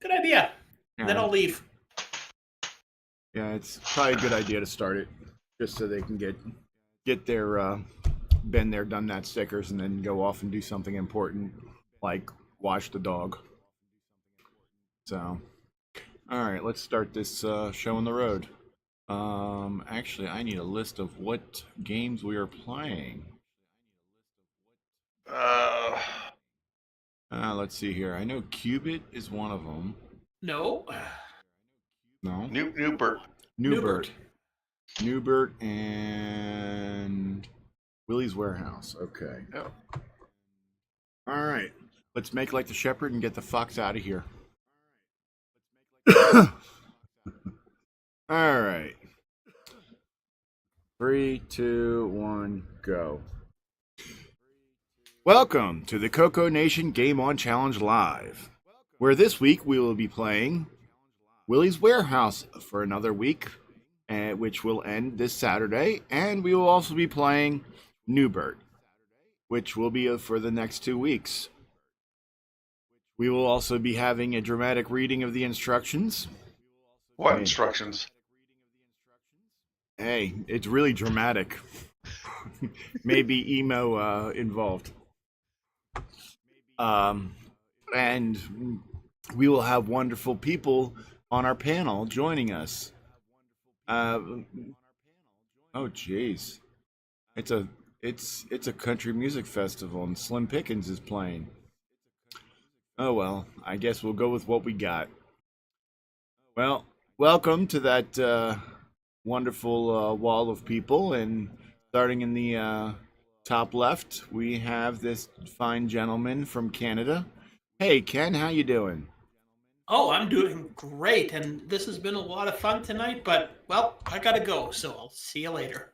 Good idea. Yeah. Then I'll leave. Yeah, it's probably a good idea to start it, just so they can get their been there, done that stickers, and then go off and do something important, like wash the dog. So, all right, let's start this show on the road. Actually, I need a list of what games we are playing. Let's see here. I know Cubit is one of them. No. No. New Burt. New Burt. New Burt and Willys Warehouse. Okay. Yep. All right. Let's make like the shepherd and get the fox out of here. All right. 3, 2, 1, go. Welcome to the CoCo Nation Game On Challenge Live, where this week we will be playing Willys Warehouse for another week, which will end this Saturday, and we will also be playing New Burt, which will be for the next 2 weeks. We will also be having a dramatic reading of the instructions. What instructions? Hey, it's really dramatic. Maybe emo involved. And we will have wonderful people on our panel joining us. Oh geez. It's a country music festival and Slim Pickens is playing. Oh well, I guess we'll go with what we got. Well, welcome to that wonderful wall of people, and starting in the top left, we have this fine gentleman from Canada. Hey, Ken, how you doing? Oh, I'm doing great, and this has been a lot of fun tonight, but, well, I gotta go, so I'll see you later.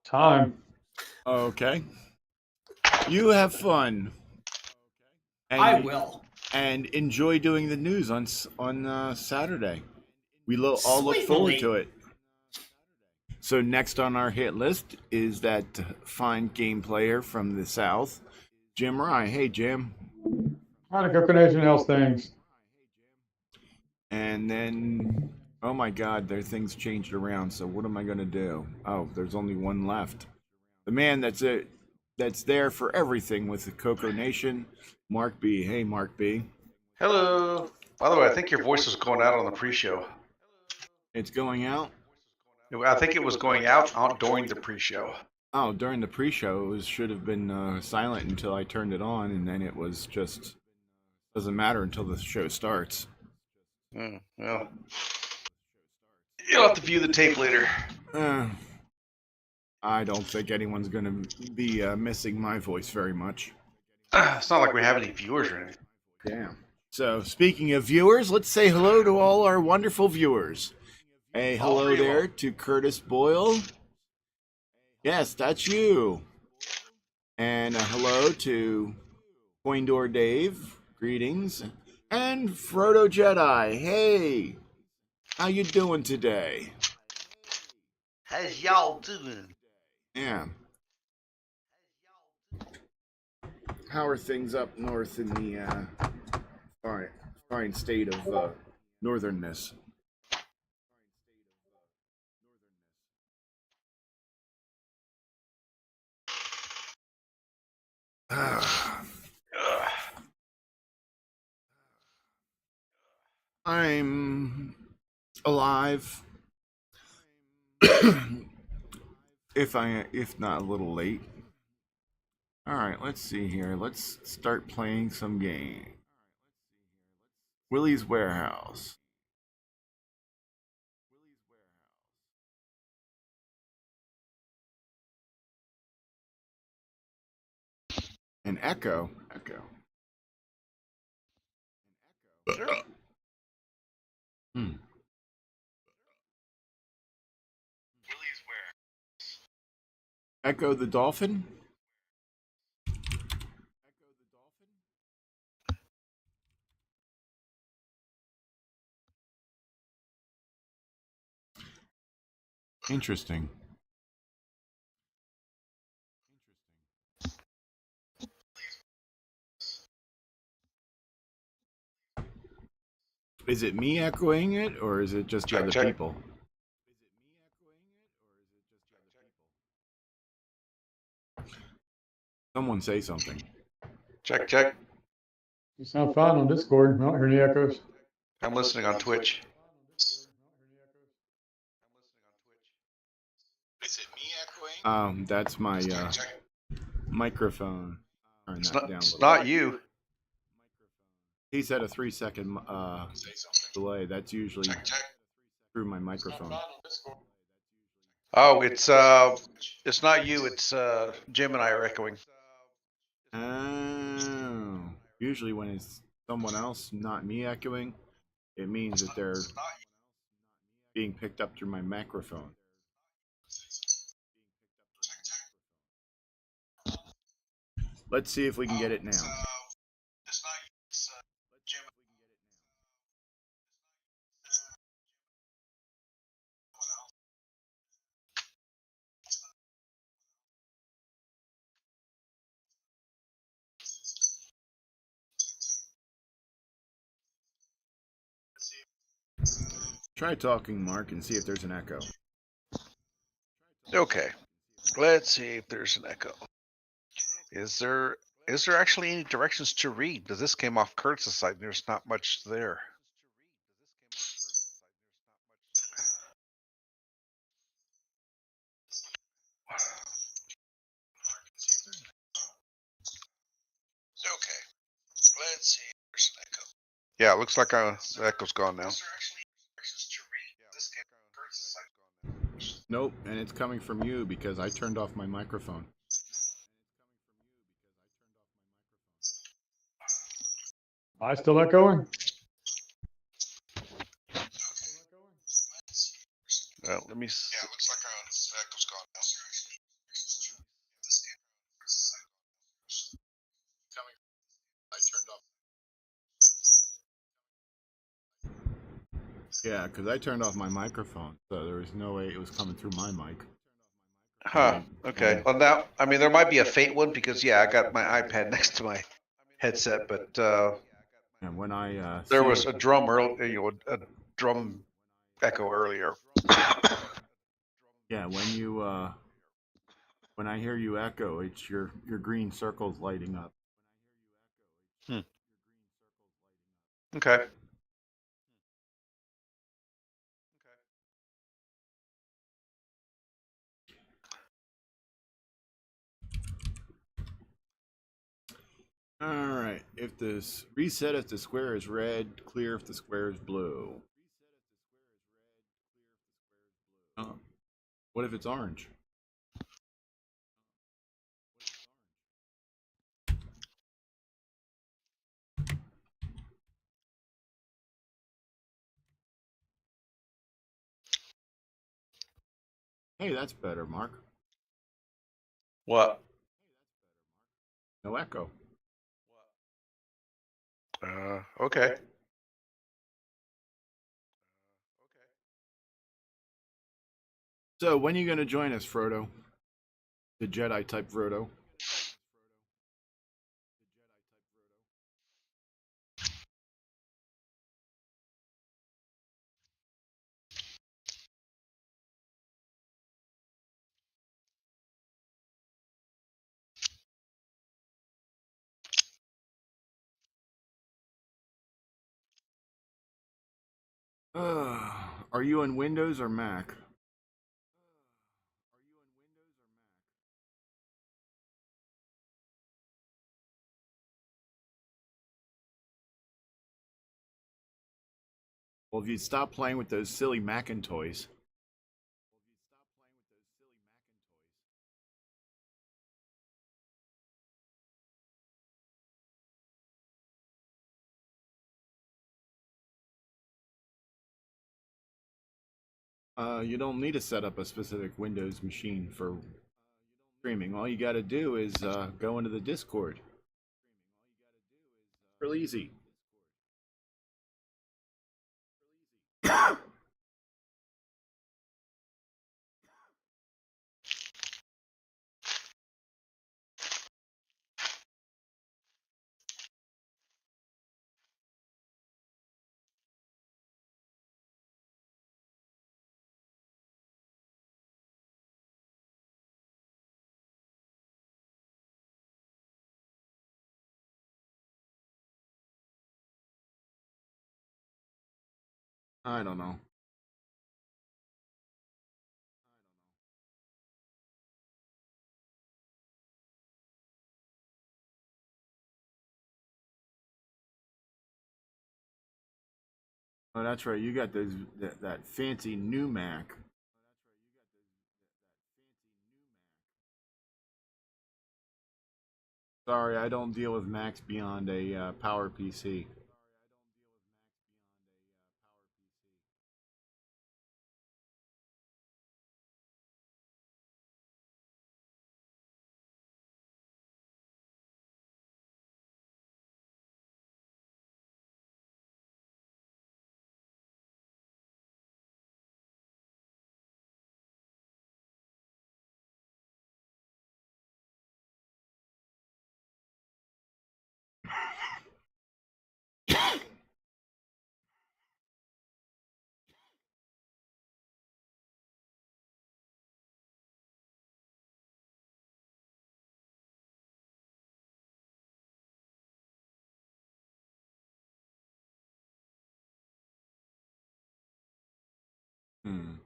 Time. Okay. You have fun. And, I will. And enjoy doing the news on Saturday. We all look forward to it. So next on our hit list is that fine game player from the South, Jim Rye. Hey, Jim. How the CoCo Nation else things. And then, oh my God, their things changed around. So what am I going to do? Oh, there's only one left. The man that's there for everything with the CoCo Nation, Mark B. Hey, Mark B. Hello. By the way, I think your voice was going out on the pre-show. It's going out? I think it was going out during the pre-show. Oh, during the pre-show, it should have been silent until I turned it on, and then it was just doesn't matter until the show starts. Well, you'll have to view the tape later. I don't think anyone's going to be missing my voice very much. It's not like we have any viewers or anything. Yeah. So, speaking of viewers, let's say hello to all our wonderful viewers. Hey, hello there to Curtis Boyle. Yes, that's you. And hello to Coindor Dave. Greetings. And Frodo Jedi. Hey, how you doing today? How's y'all doing? Yeah. How are things up north in the fine state of northernness? I'm alive. if not a little late. All right, let's see here. Let's start playing some game. Willys Warehouse. And Echo. Sure. Echo the Dolphin? Interesting. Is it me echoing it, or is it just the Check, other check. people? Someone say something. Check, check. You sound fine on Discord. I don't hear any echoes. I'm listening on Twitch. Is it me echoing? That's my Check, check. microphone. Turn It's that not, down a it's little. not you. He's at a 3-second Say something. delay. That's usually Check, check. through my microphone. Oh, it's not you. It's Jim and I are echoing. Oh, usually when it's someone else, not me echoing, it means that they're being picked up through my microphone. Let's see if we can get it now. It's not you. It's Jim. Try talking, Mark, and see if there's an echo. Okay. Let's see if there's an echo. Is there actually any directions to read? Because this came off Kurtz's side and there's not much there. Okay. Let's see if there's an echo. Yeah, it looks like the echo's gone now. Is there actually directions to read? This came off Kurtz's side. Nope, and it's coming from you because I turned off my microphone. I still echoing? Well, let me see. Yeah, it looks like the echo's gone now. I turned off. Yeah, because I turned off my microphone, so there was no way it was coming through my mic. Huh. Okay. Well, now, I mean, there might be a faint one because, yeah, I got my iPad next to my headset, but And when I there see was it- a drum a drum echo earlier. yeah, when I hear you echo, it's your green circles lighting up. Okay. All right. If this reset if the square is red, clear if the square is blue. Oh, what if it's orange? Hey, that's better, Mark. What? No echo. Okay. So when are you going to join us, Frodo? The Jedi type Frodo. Are you on Windows or Mac? Well, if you'd stop playing with those silly Macintoys. You don't need to set up a specific Windows machine for streaming. All you got to do is go into the Discord. Real easy. I don't know. Oh, that's right. You got that fancy new Mac. Sorry, I don't deal with Macs beyond a Power PC. Hmm.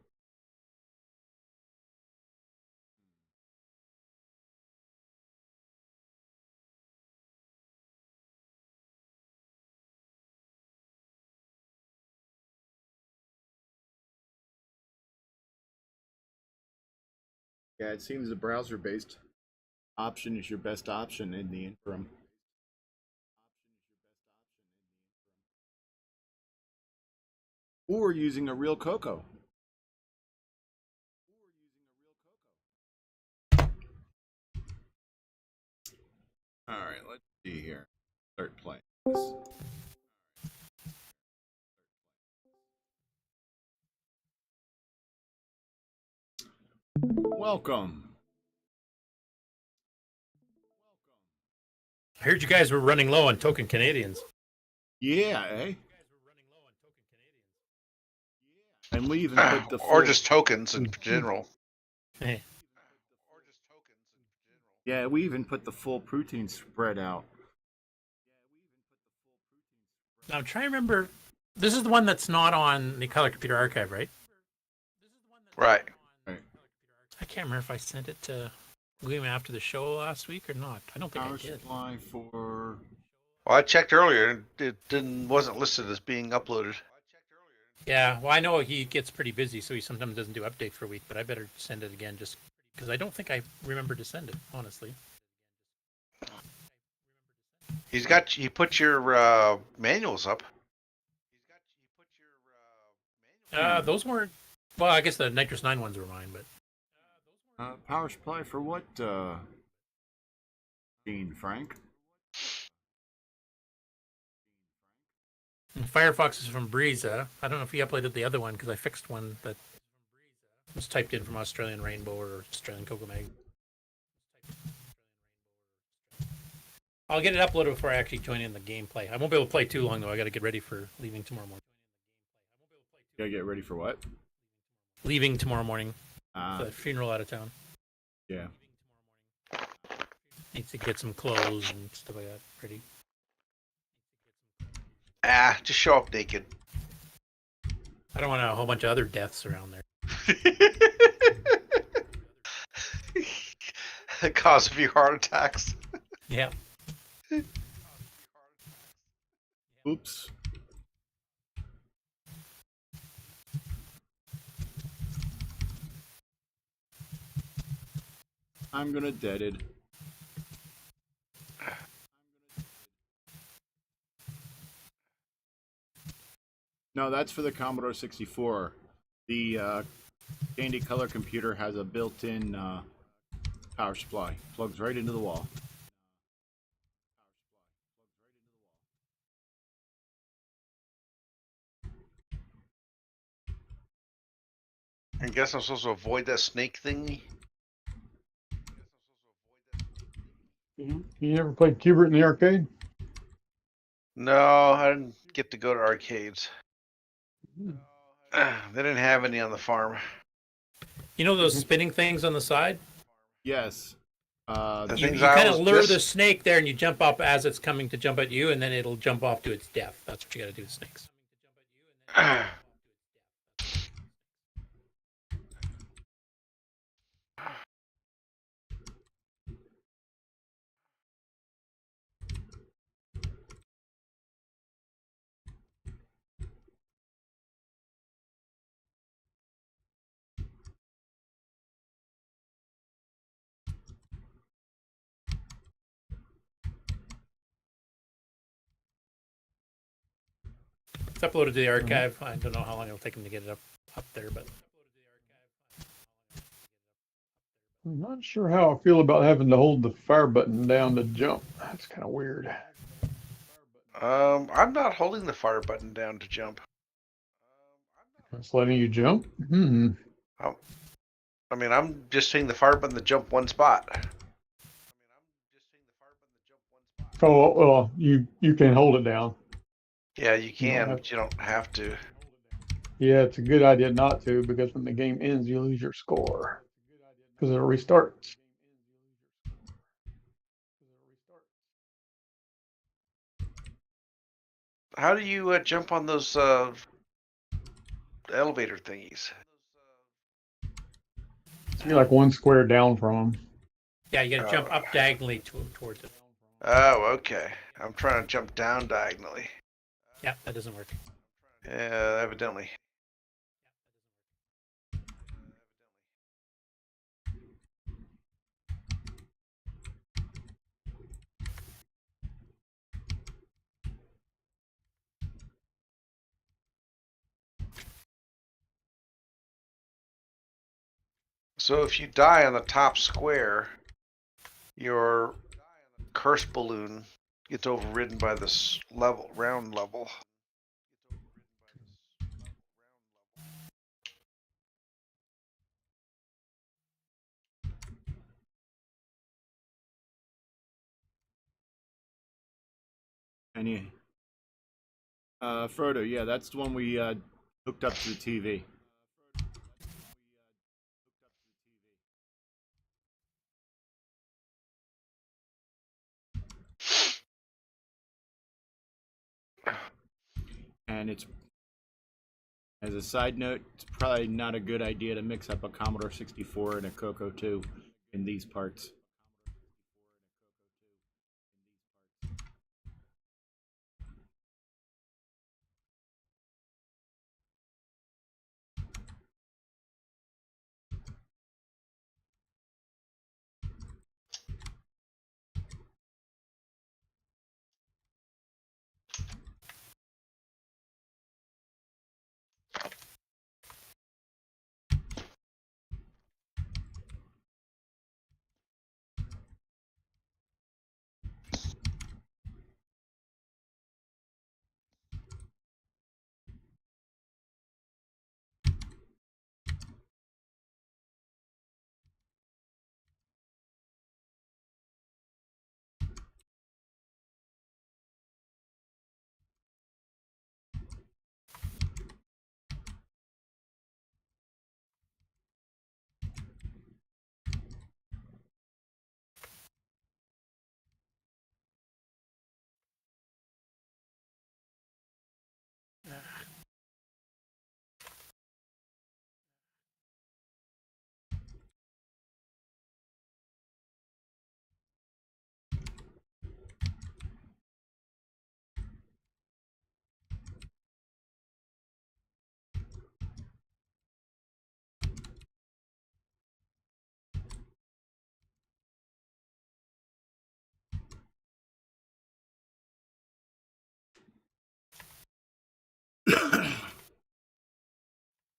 Yeah, it seems the browser-based option is your best option in the interim. Or using a real CoCo. All right, let's see here. Start playing this. Welcome. I heard you guys were running low on token Canadians. Yeah, eh? And we even put the or full, just tokens in general. Hey, yeah, we even put the full protein spread out. now I'm trying to remember. This is the one that's not on the Color Computer Archive, right? Right. Right. I can't remember if I sent it to William after the show last week or not. I don't think Power I did. supply for. Well, I checked earlier and it wasn't listed as being uploaded. Yeah, well, I know he gets pretty busy, so he sometimes doesn't do updates for a week, but I better send it again just because I don't think I remember to send it, honestly. He put your manuals up. Those weren't. Well, I guess the Nitrous 9 ones were mine, but Power supply for what, Gene Frank? Firefox is from Breeza. I don't know if he uploaded the other one because I fixed one that was typed in from Australian Rainbow or Australian Cocoa Mag. I'll get it uploaded before I actually join in the gameplay. I won't be able to play too long though. I got to get ready for leaving tomorrow morning. You gotta get ready for what? Leaving tomorrow morning. Ah, For the funeral out of town. yeah. Needs to get some clothes and stuff like that ready. Just show up naked. I don't want a whole bunch of other deaths around there. Cause a few heart attacks. Yeah. Oops. I'm gonna dead it. No, that's for the Commodore 64. The Candy Color computer has a built-in power supply. Plugs right into the wall. I guess I'm supposed to avoid that snake thingy. You ever played Cubert in the arcade? No, I didn't get to go to arcades. They didn't have any on the farm. You know those spinning things on the side? Yes. The You things kind I of was lure just- the snake there and you jump up as it's coming to jump at you and then it'll jump off to its death. That's what you got to do with snakes. uploaded to the archive. I don't know how long it'll take him to get it up there, but I'm not sure how I feel about having to hold the fire button down to jump. That's kind of weird. I'm not holding the fire button down to jump. It's letting you jump? I mean, I'm just hitting the fire button to jump one spot. Oh, well, you can hold it down. Yeah, you don't can, have- but you don't have to. Yeah, it's a good idea not to, because when the game ends, you lose your score. Because it'll restart. How do you jump on those elevator thingies? So you're like one square down from them. yeah, you got to jump up diagonally towards it. Oh, okay. I'm trying to jump down diagonally. Yeah, that doesn't work. Yeah, evidently. So if you die on the top square, your curse balloon gets overridden by this round level. And Frodo, yeah, that's the one we hooked up to the TV. And it's, as a side note, it's probably not a good idea to mix up a Commodore 64 and a CoCo 2 in these parts.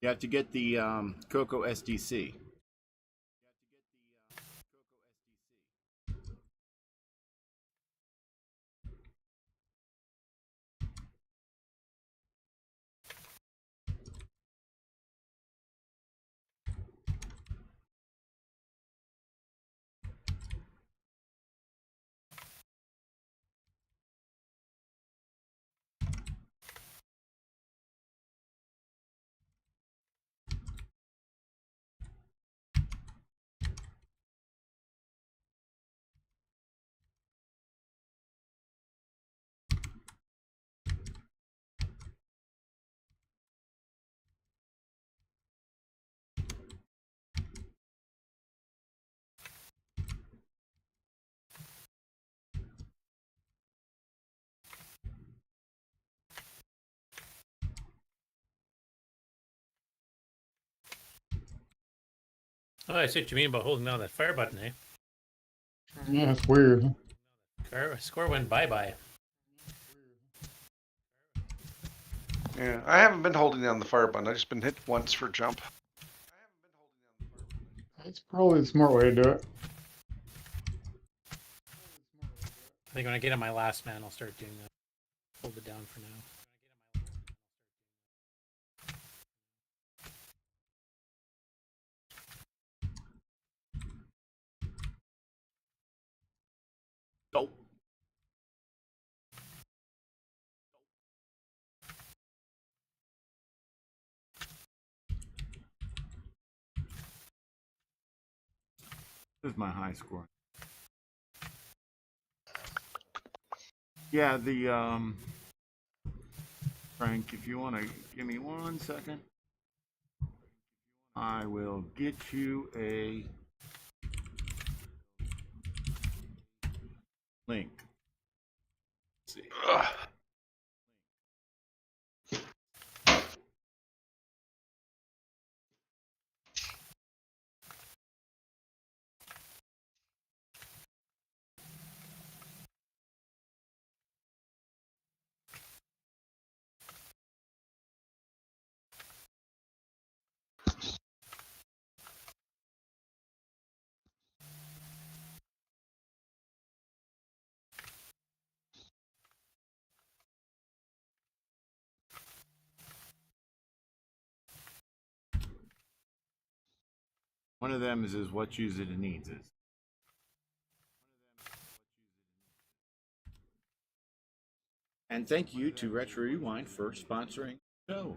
You have to get the CoCo SDC. Oh, I see what you mean about holding down that fire button, eh? Yeah, it's weird. Score went bye-bye. Yeah, I haven't been holding down the fire button. I've just been hit once for jump. That's probably the smart way to do it. I think when I get on my last man, I'll start doing that. Hold it down for now. Go. This is my high score. Yeah, Frank, if you want to give me 1 second, I will get you a link. Let's see. Ugh. One of them is what use it needs is. And thank you to Retro Rewind for sponsoring the show.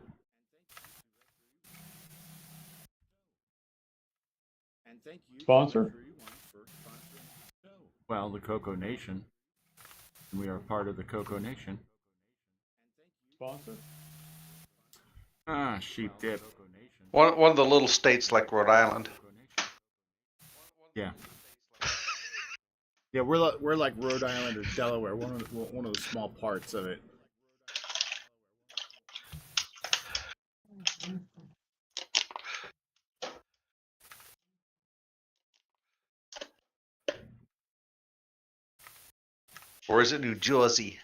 And thank you Sponsor? to Retro Rewind for sponsoring the show. Well, the CoCo Nation. We are part of the CoCo Nation. Sponsor? Ah, sheep dip. One of the little states like Rhode Island. Yeah. Yeah, we're like Rhode Island or Delaware, one of the small parts of it. Or is it New Jersey?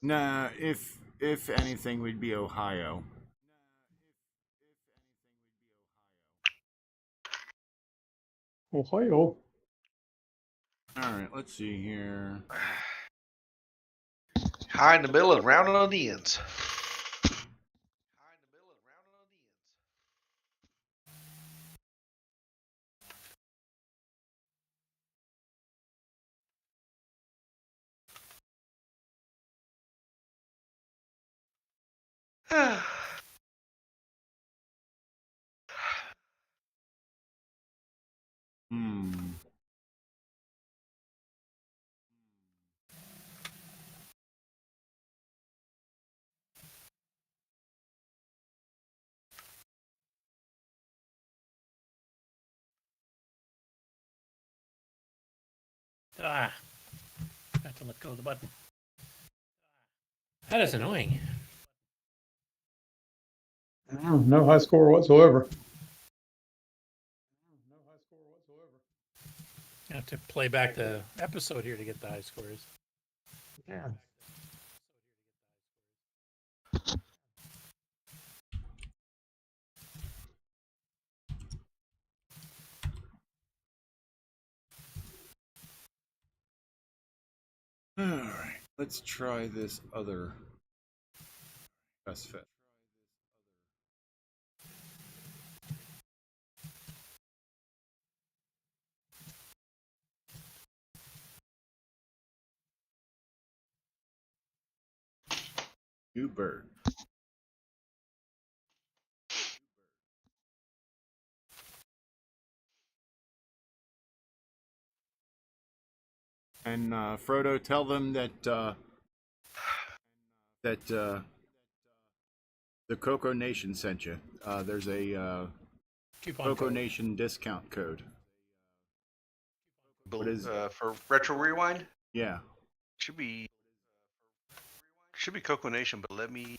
Nah, if anything, we'd be Ohio. Ohio. All right, let's see here. High in the middle and round on the ends. Hmm. Ah, I have to let go of the button. That is annoying. No high score whatsoever. I have to play back the episode here to get the high scores. Yeah. All right, let's try this other best fit. New Burt. And Frodo, tell them that the CoCo Nation sent you. There's a Coupon CoCo code. Nation discount code. What is? For Retro Rewind? Yeah. Should be CoCo Nation, but let me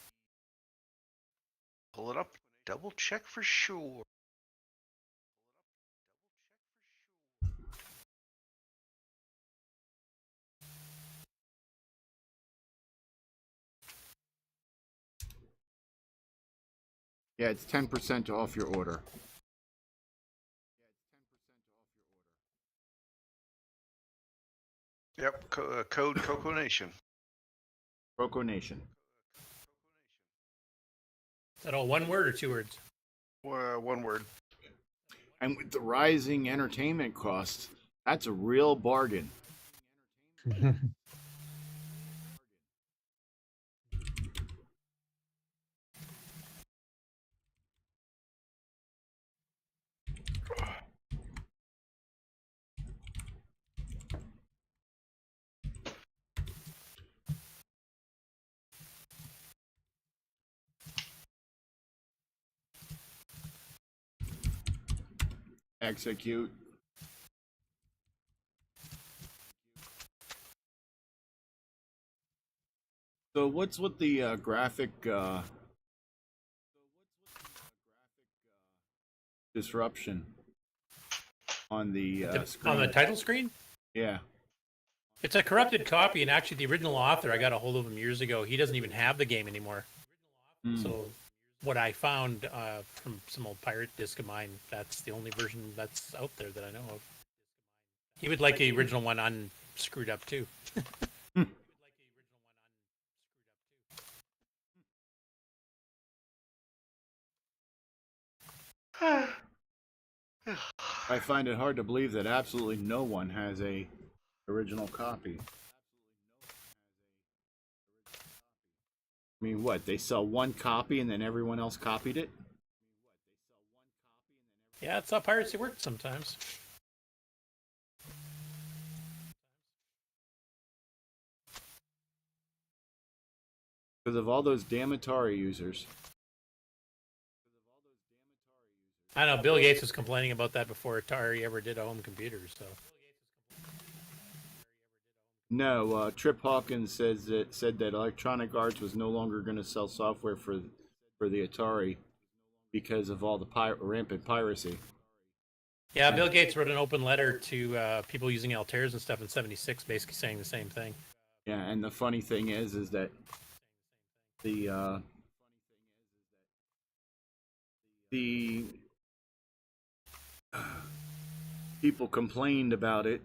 pull it up. Double check for sure. Yeah, it's 10% off your order. Yep, code CoCo Nation. CoCo Nation. Is that all one word or two words? One word. And with the rising entertainment costs, that's a real bargain. Execute. So what's with the graphic disruption on the screen? On the title screen? Yeah. It's a corrupted copy, and actually the original author, I got a hold of him years ago. He doesn't even have the game anymore. So what I found from some old pirate disc of mine, that's the only version that's out there that I know of. He would like the original one unscrewed up too. I find it hard to believe that absolutely no one has a original copy. I mean, what? They sell one copy and then everyone else copied it? Yeah, that's how piracy works sometimes. Because of all those damn Atari users. I know Bill Gates was complaining about that before Atari ever did a home computer. So No, Trip Hawkins said that Electronic Arts was no longer going to sell software for the Atari because of all the rampant piracy. yeah, Bill Gates wrote an open letter to people using Altairs and stuff in '76, basically saying the same thing. Yeah, and the funny thing is that the people complained about it,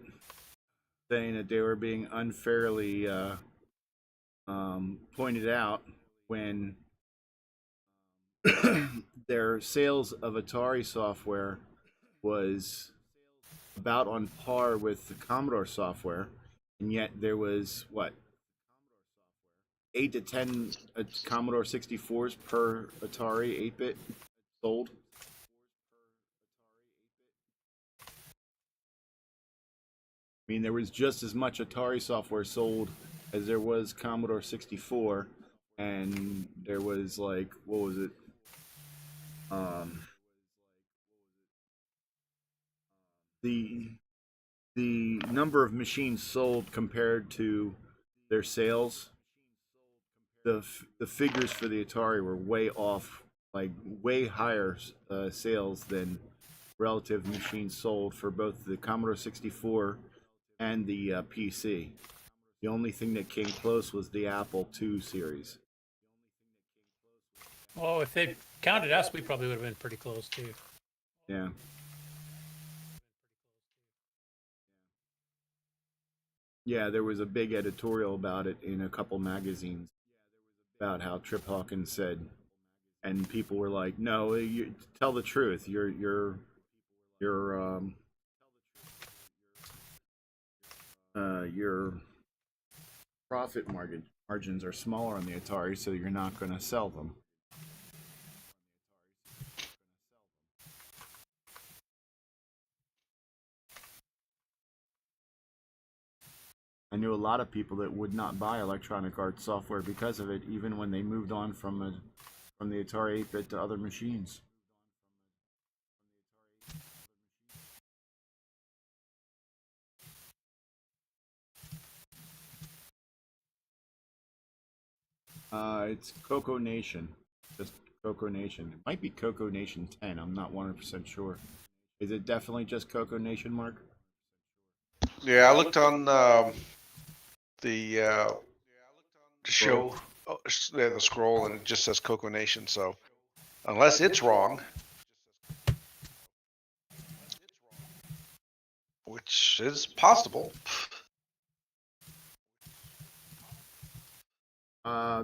saying that they were being unfairly pointed out when their sales of Atari software was about on par with the Commodore software, and yet there was, what, 8 to 10 Commodore 64s per Atari 8-bit sold? I mean, there was just as much Atari software sold as there was Commodore 64, and there was, like, what was it? The number of machines sold compared to their sales, the figures for the Atari were way off, like way higher sales than relative machines sold for both the Commodore 64 and the PC. The only thing that came close was the Apple II series. Oh, if they counted us, we probably would have been pretty close too. Yeah. Yeah, there was a big editorial about it in a couple magazines about how Trip Hawkins said, and people were like, "No, you tell the truth. Your profit margins are smaller on the Atari, so you're not going to sell them." I knew a lot of people that would not buy Electronic Arts software because of it, even when they moved on from the Atari 8-bit to other machines. It's CoCo Nation. Just CoCo Nation. It might be CoCo Nation 10. I'm not 100% sure. Is it definitely just CoCo Nation, Mark? Yeah, I looked on the show, the scroll, and it just says CoCo Nation. So Unless it's wrong. Which is possible.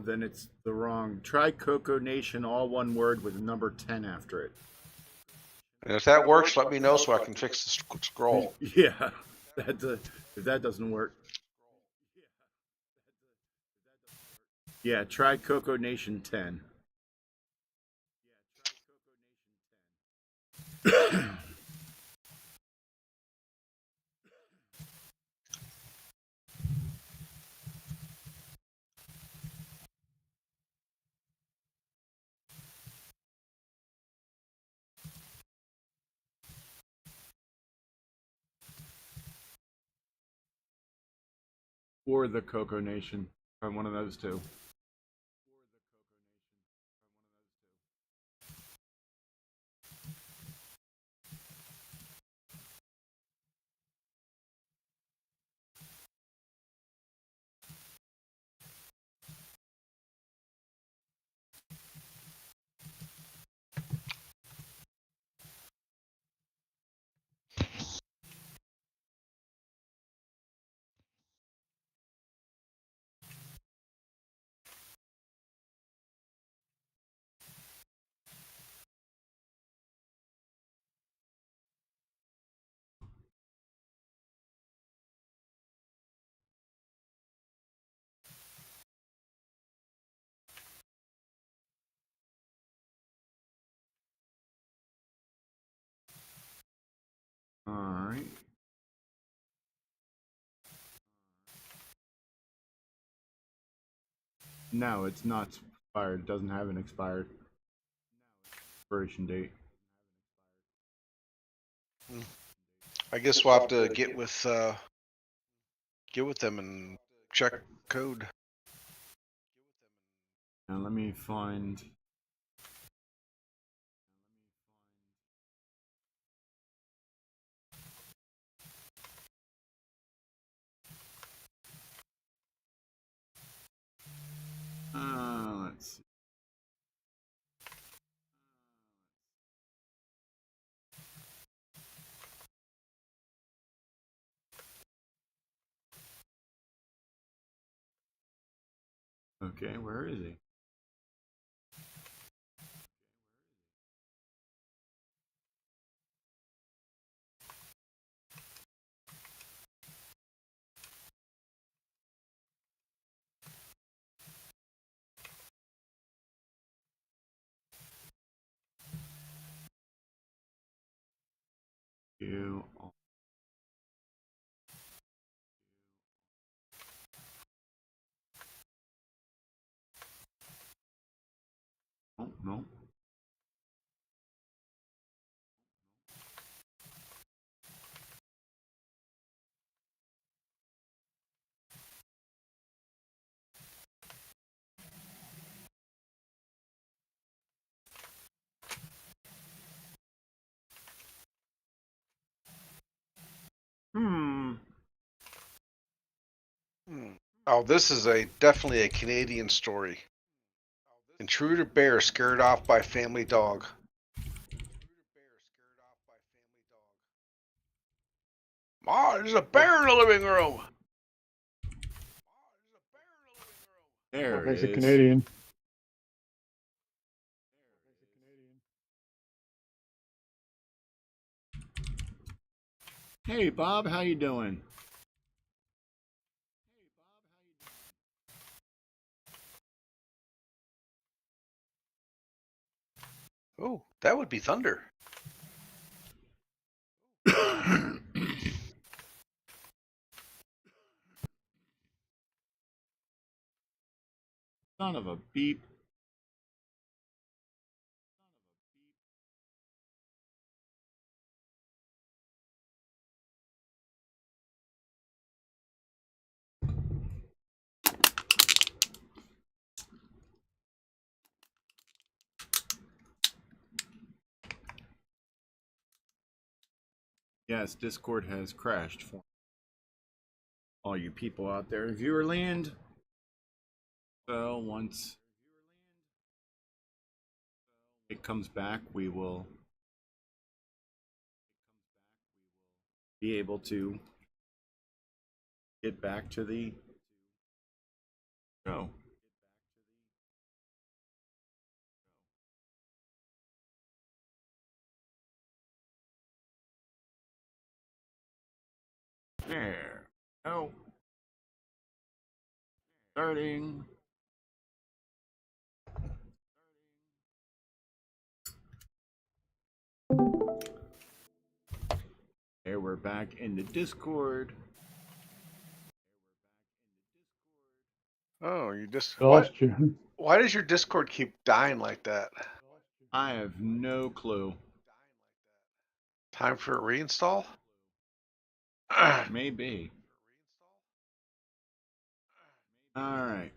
Then it's the wrong. Try CoCo Nation, all one word with the number 10 after it. And if that works, let me know so I can fix the scroll. Yeah, if that doesn't work. Yeah, try CoCo Nation 10. Or the CoCo Nation. Try one of those two. All right. No, it's not expired. It doesn't have an expired expiration date. I guess we'll have to get with them and check code. Now let me find. Let's see. Okay, where is he? You. Oh, no. Hmm. Oh, this is definitely a Canadian story. Intruder bear scared off by family dog. Ma, there's a bear in the living room. There Makes it it is. Canadian. Hey, Bob, how you doing? Oh, that would be thunder. Son of a beep. Yes, Discord has crashed for all you people out there in viewer land. So once it comes back, we will be able to get back to the show. There. Oh. Starting. There, we're back in the Discord. Oh, you just Lost you. why does your Discord keep dying like that? I have no clue. Time for a reinstall? Maybe. All right.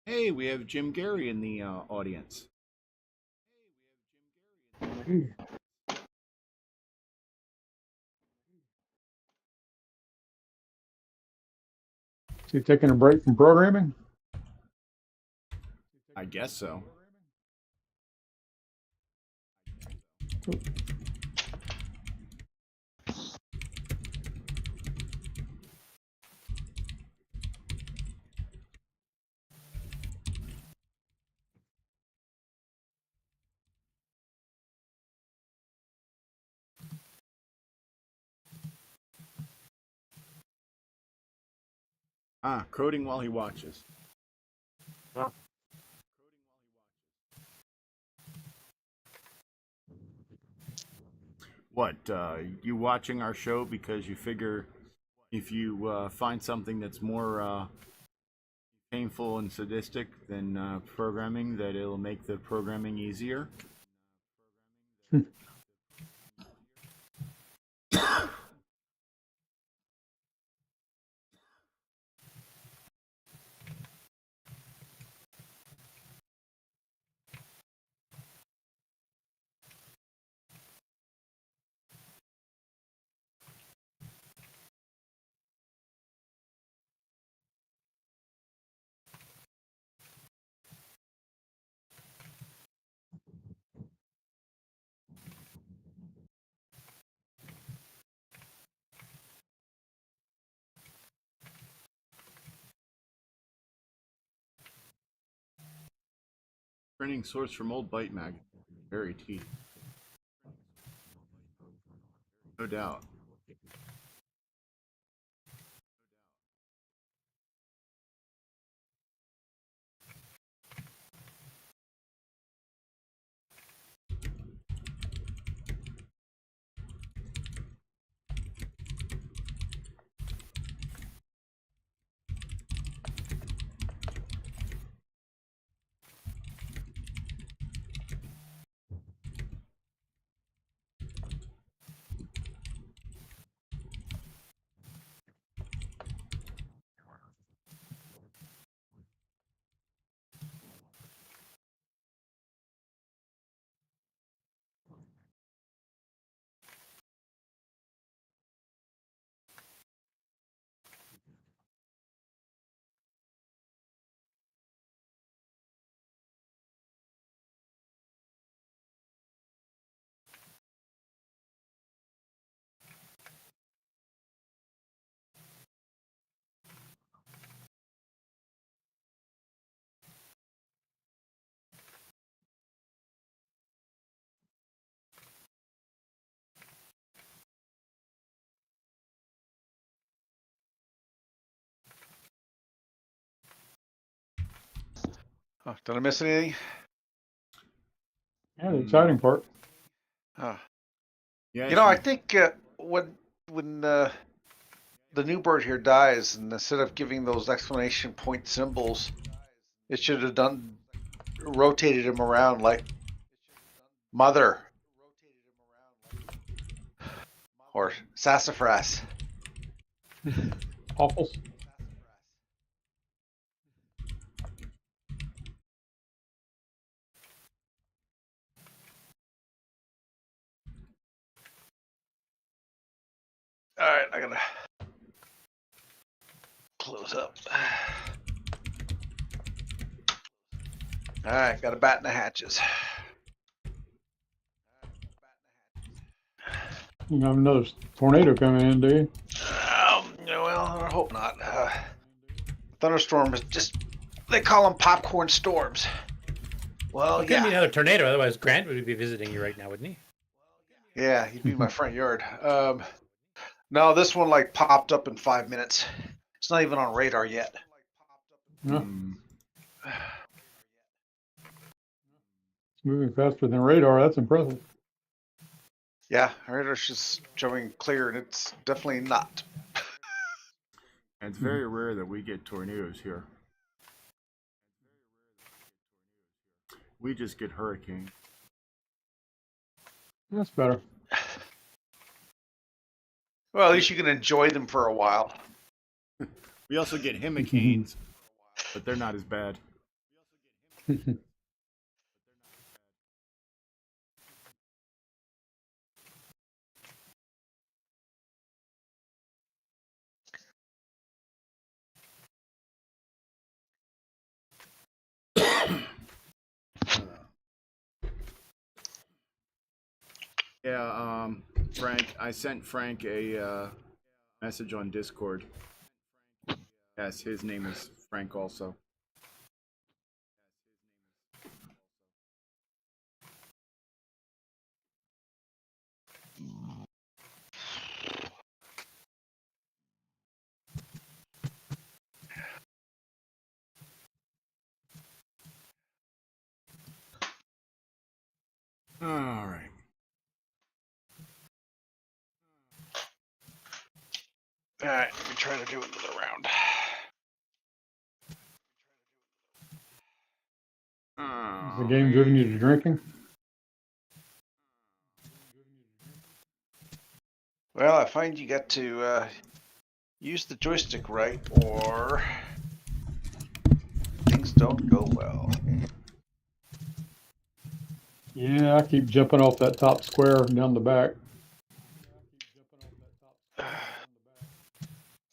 Hey, we have Jim Gary in the audience. So you taking a break from programming? I guess so. Ah, coding while he watches. What, you watching our show because you figure if you find something that's more painful and sadistic than programming, that it'll make the programming easier? Printing source from old Byte Mag. Very teeth. No doubt. Oh, did I miss anything? Yeah, the exciting part. Oh. Yes, You know, I think when the new Burt here dies, and instead of giving those exclamation point symbols, it should have rotated him around like mother or sassafras. Waffles. All right, I gotta close up. All right, got a bat in the hatches. You have another tornado coming in, do you? Well, I hope not. Thunderstorm is just, they call them popcorn storms. Well, It couldn't be yeah. another tornado, otherwise Grant would be visiting you right now, wouldn't he? Yeah, he'd be in my front yard. No, this one like popped up in 5 minutes. It's not even on radar yet. No, Hmm. it's moving faster than radar. That's impressive. Yeah, radar's just showing clear, and it's definitely not. And it's very rare that we get tornadoes here. We just get hurricanes. That's better. Well, at least you can enjoy them for a while. We also get hurricanes, but they're not as bad. Yeah, Frank, I sent Frank a message on Discord. Yes, his name is Frank also. All right. All right, let me try to do another round. Has the game driven you to drinking? Well, I find you got to use the joystick right, or things don't go well. Yeah, I keep jumping off that top square down the back.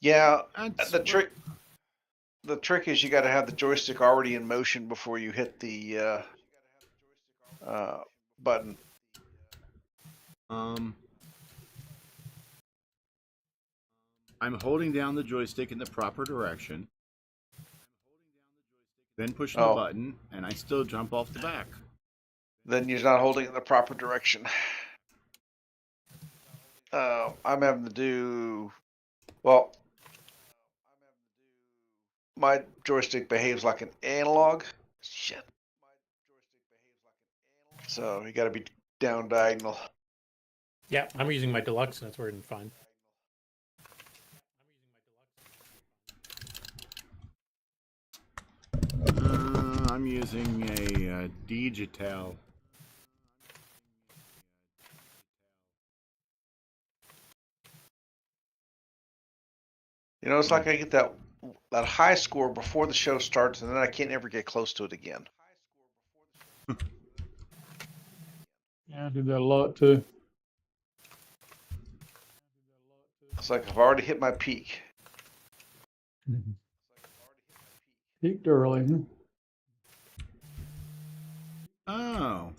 Yeah, That's the trick is you got to have the joystick already in motion before you hit the button. I'm holding down the joystick in the proper direction, then push the Oh. button, and I still jump off the back. Then you're not holding it in the proper direction. I'm having to do, well, my joystick behaves like an analog. Shit. So you got to be down diagonal. Yeah, I'm using my deluxe, and it's working fine. I'm using a digital. You know, it's like I get that high score before the show starts, and then I can't ever get close to it again. Yeah, I do that a lot too. It's like I've already hit my peak. Peaked early. Huh? Oh.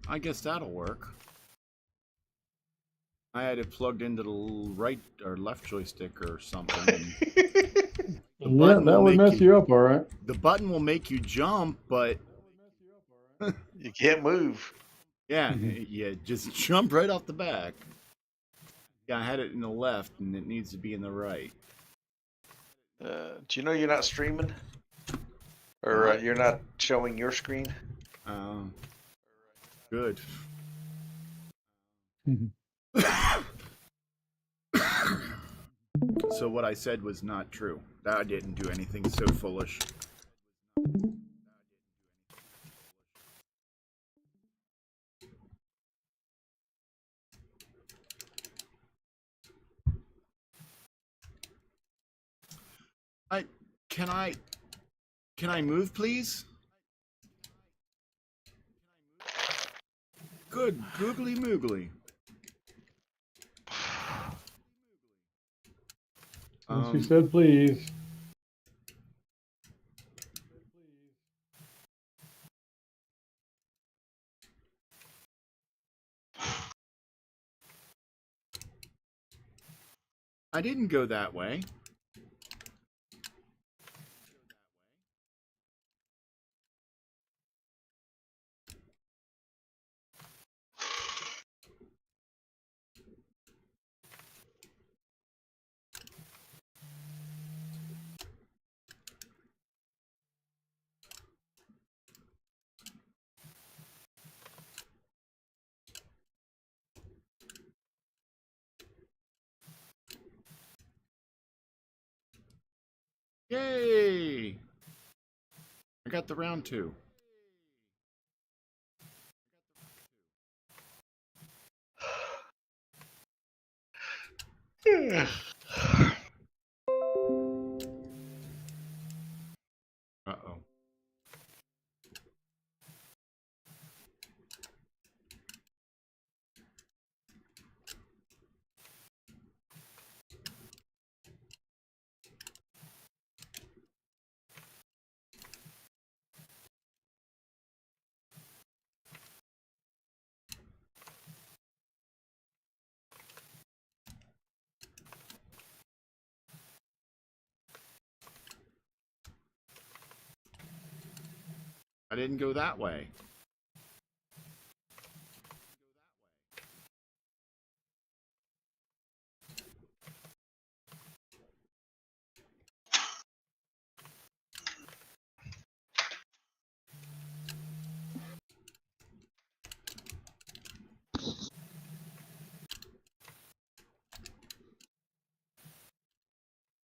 I guess that'll work. I had it plugged into the right or left joystick or something. And Yeah, that would mess you up, all right. the button will make you jump, but You can't move. yeah, yeah, just jump right off the back. Yeah, I had it in the left, and it needs to be in the right. Do you know you're not streaming? Or you're not showing your screen? Good. So what I said was not true. I didn't do anything so foolish. Can I move, please? Good googly moogly. She said, please. I didn't go that way. Yay! I got the round 2. Uh-oh. I didn't go that way.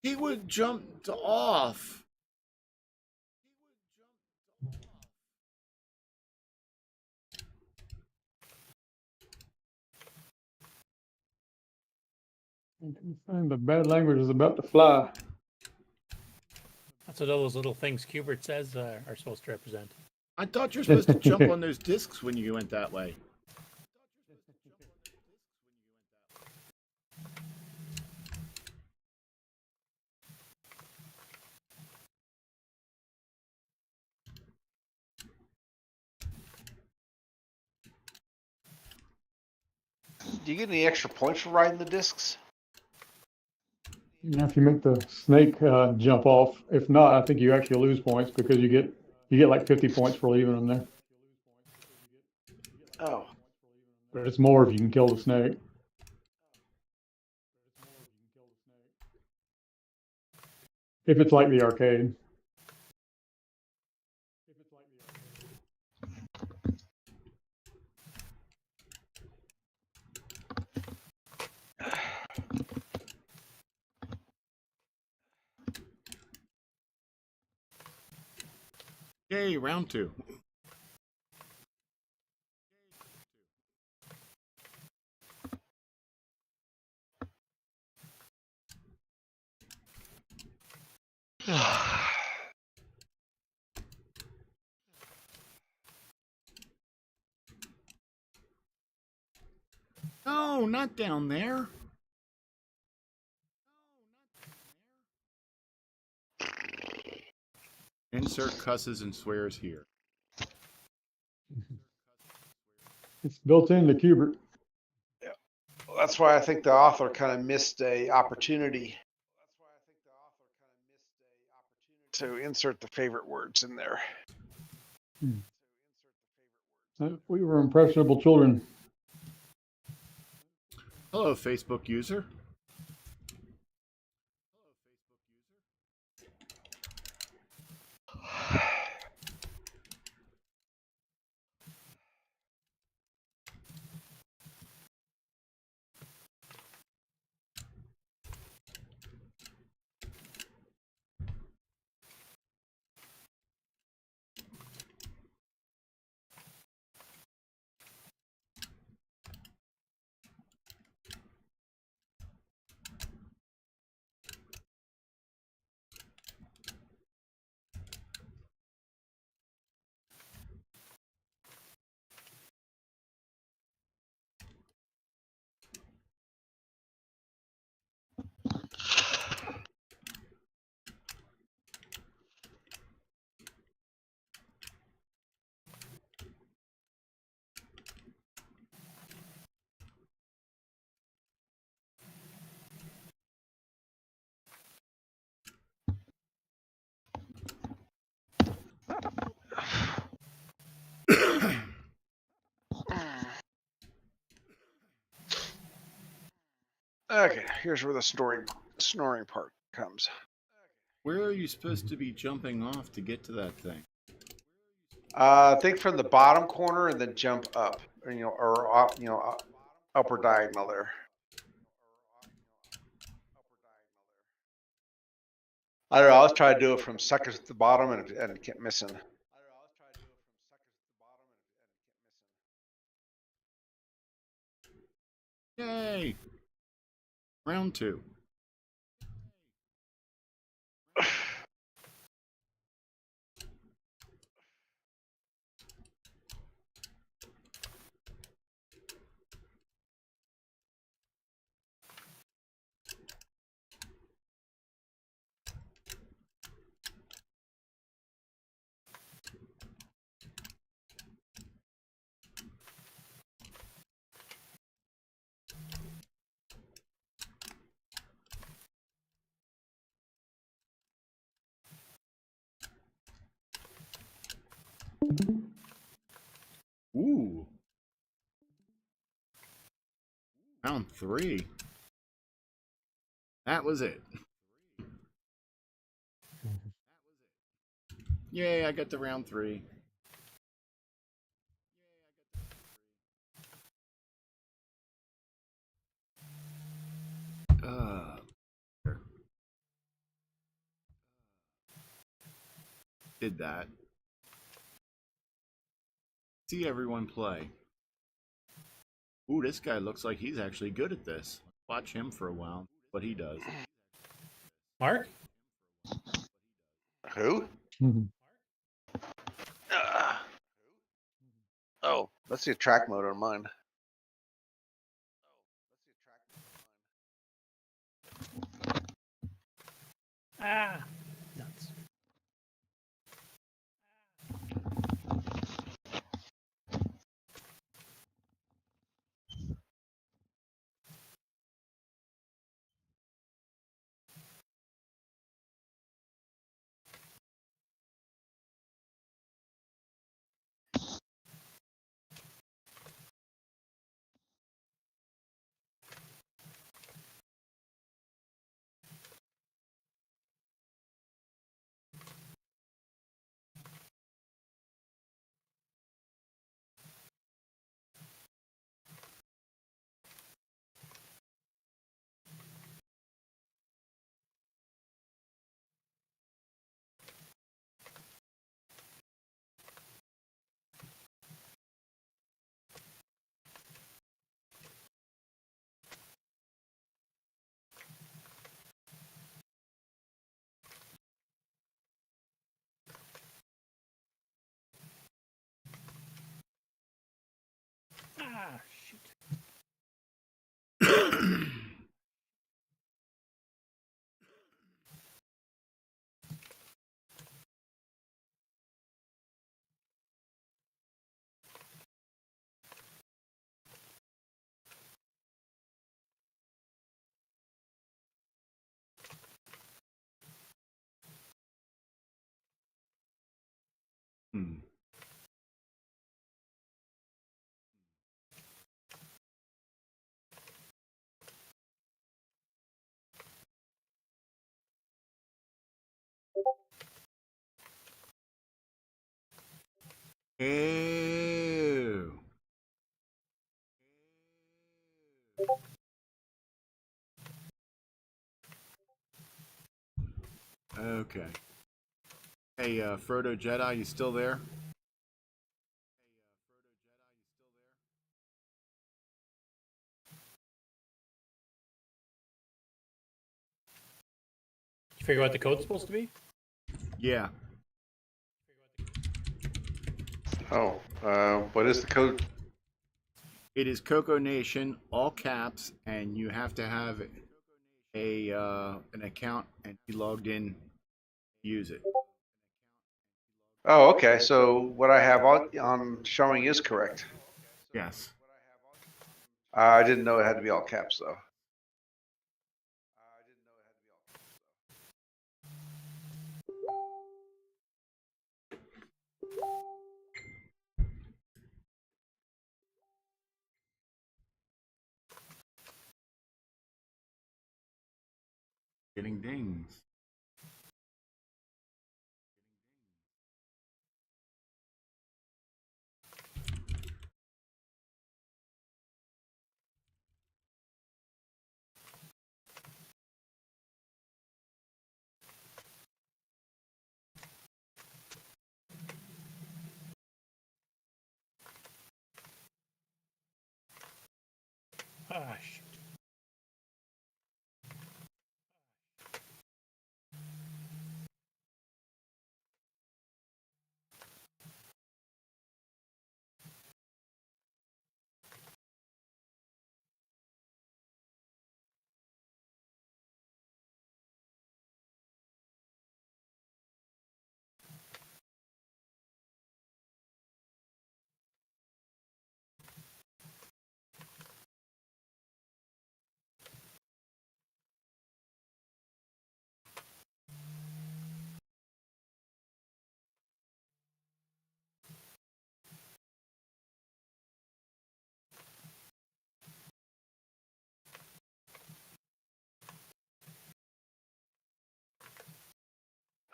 He would jump off. And the bad language is about to fly. That's what all those little things Cubert says are supposed to represent. I thought you were supposed to jump on those discs when you went that way. Do you get any extra points for riding the discs? If you make the snake jump off, if not, I think you actually lose points because you get like 50 points for leaving them there. Oh, But it's more if you can kill the snake. If it's like the arcade. Yay, round 2. No, not down there. Insert cusses and swears here. It's built into Cubert. that's why I think the author kind of missed a opportunity to insert the favorite words in there. We were impressionable children. Hello, Facebook user. Okay, here's where the snoring part comes. Where are you supposed to be jumping off to get to that thing? Think from the bottom corner and then jump up, or upper diagonal there. I don't know. I was trying to do it from suckers at the bottom and kept missing. Yay! Round 2. Ooh. Round 3. That was it. Yay, I got the round 3. Did that. See everyone play. Ooh, this guy looks like he's actually good at this. Watch him for a while. What he does. Mark? Who? Mhm. Oh, let's see a track mode on mine. Ah, nuts. Ah, shoot. Hmm. Ew. Okay. Hey, Frodo Jedi, you still there? You figure out what the code's supposed to be? Yeah. Oh, what is the code? It is CoCo Nation, all caps, and you have to have an account and be logged in to use it. Oh, okay. So what I have on showing is correct. Yes. I didn't know it had to be all caps though. Getting dings. Ah, shoot.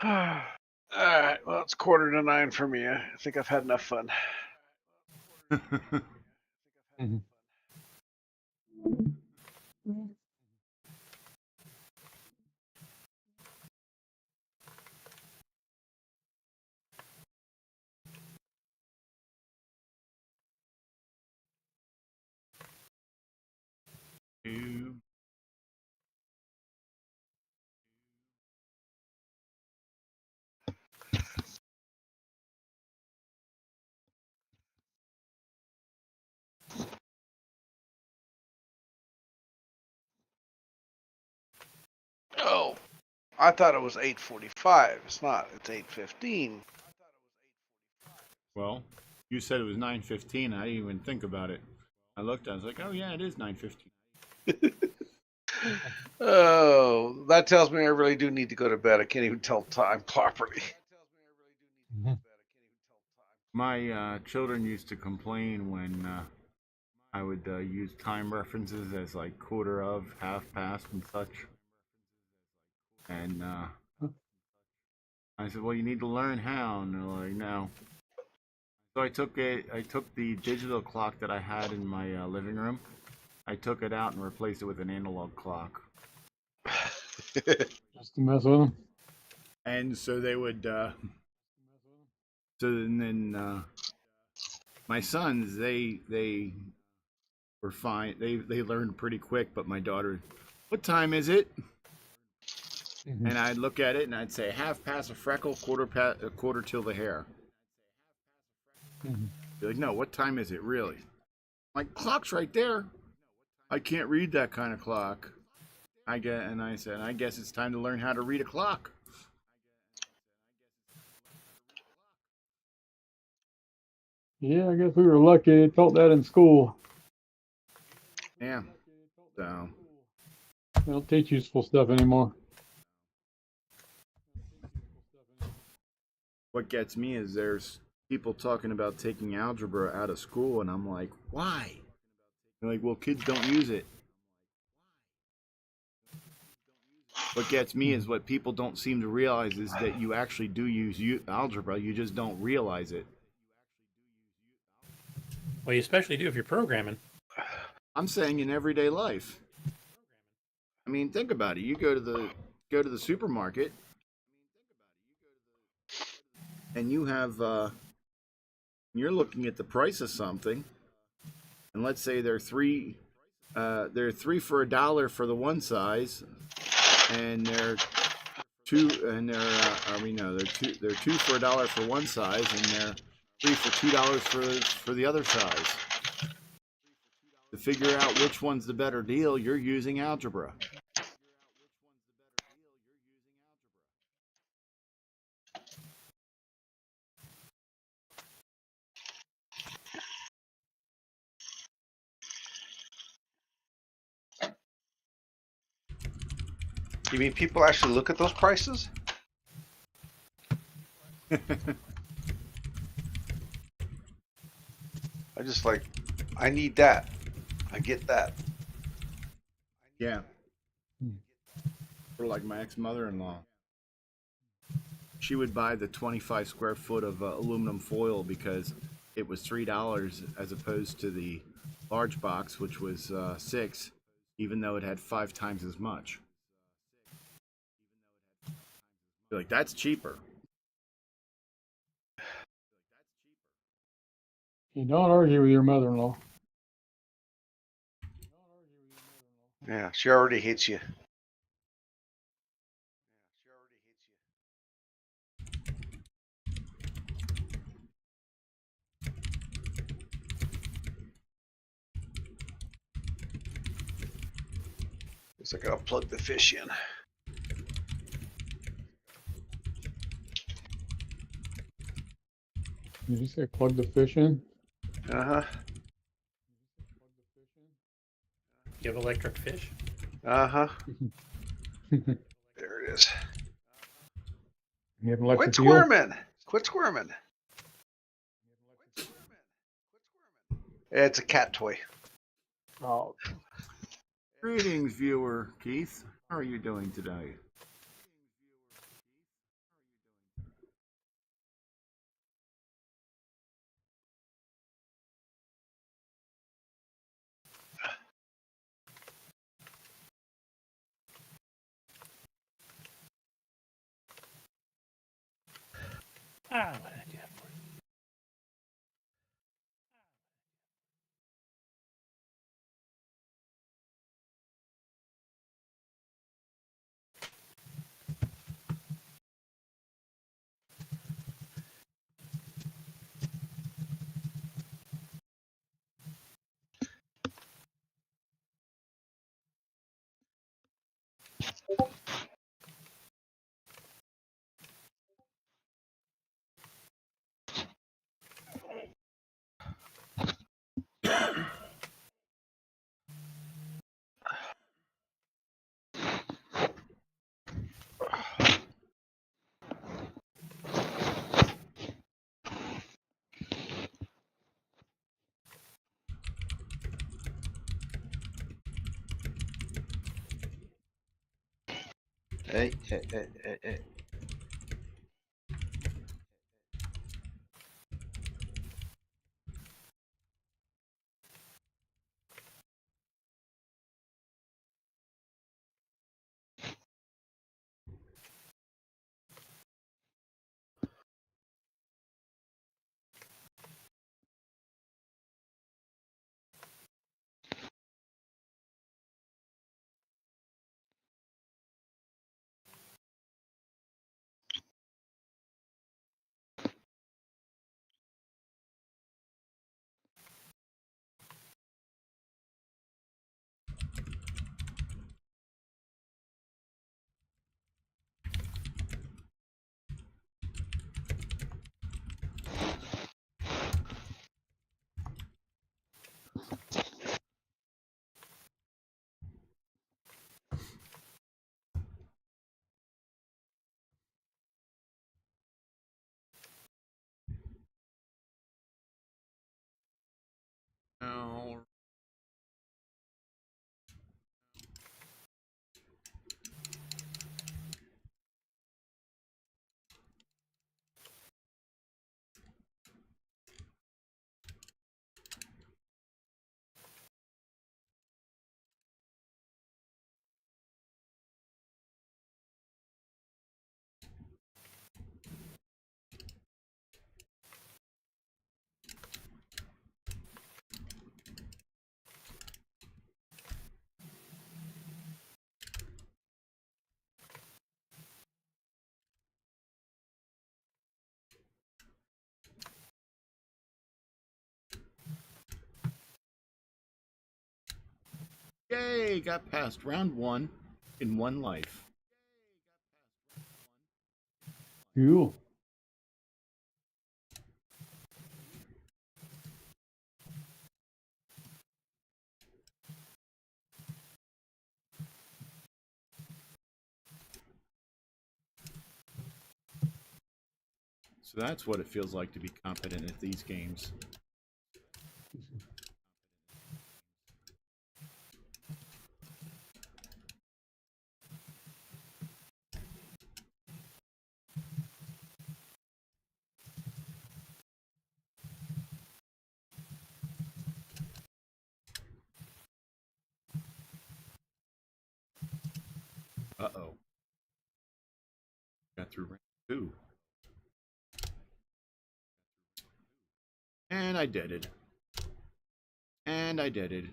All right. Well, it's 8:45 for me. I think I've had enough fun. Mhm. Two. Oh, I thought it was 8:45. It's not. It's 8:15. Well, you said it was 9:15. I didn't even think about it. I looked. I was like, oh yeah, it is 9:15. Oh, that tells me I really do need to go to bed. I can't even tell time properly. Mhm. My children used to complain when I would use time references as like quarter of, half past, and such. And I said, "Well, you need to learn how." And they're like, "No." So I took it. I took the digital clock that I had in my living room. I took it out and replaced it with an analog clock. Just to mess with them. And so they would. So and then my sons, they were fine. They learned pretty quick. But my daughter, what time is it? Mhm. And I'd look at it and I'd say half past a freckle, quarter till the hair. Mhm. They're like, no, what time is it really? My clock's right there. I can't read that kind of clock. I said, I guess it's time to learn how to read a clock. Yeah, I guess we were lucky they taught that in school. Yeah. So They don't teach useful stuff anymore. what gets me is there's people talking about taking algebra out of school, and I'm like, why? They're like, well, kids don't use it. What gets me is what people don't seem to realize is that you actually do use algebra. You just don't realize it. Well, you especially do if you're programming. I'm saying in everyday life. I mean, think about it. You go to the supermarket, and you have you're looking at the price of something, and let's say they're three for $1 for the one size, and they're two they're two for $1 for one size, and they're three for $2 for the other size. To figure out which one's the better deal, you're using algebra. You mean people actually look at those prices? I just like, I need that. I get that. Yeah. Or like my ex-mother-in-law. She would buy the 25 square foot of aluminum foil because it was $3 as opposed to the large box, which was $6, even though it had 5 times as much. You're like, that's cheaper. You don't argue with your mother-in-law. Yeah, she already hates you. Guess I gotta plug the fish in. Did you say plug the fish in? Uh-huh. You have electric fish? Uh-huh. There it is. You have an Quit electric eel? squirming. Quit squirming. It's a cat toy. Oh, Greetings, viewer Keith. How are you doing today? Ah, what did I do that for? Hey, hey, hey, hey, hey. No. Yay, got past round 1 in 1 life. you. So that's what it feels like to be competent at these games. Uh-oh. Got through round 2. And I did it. And I did it.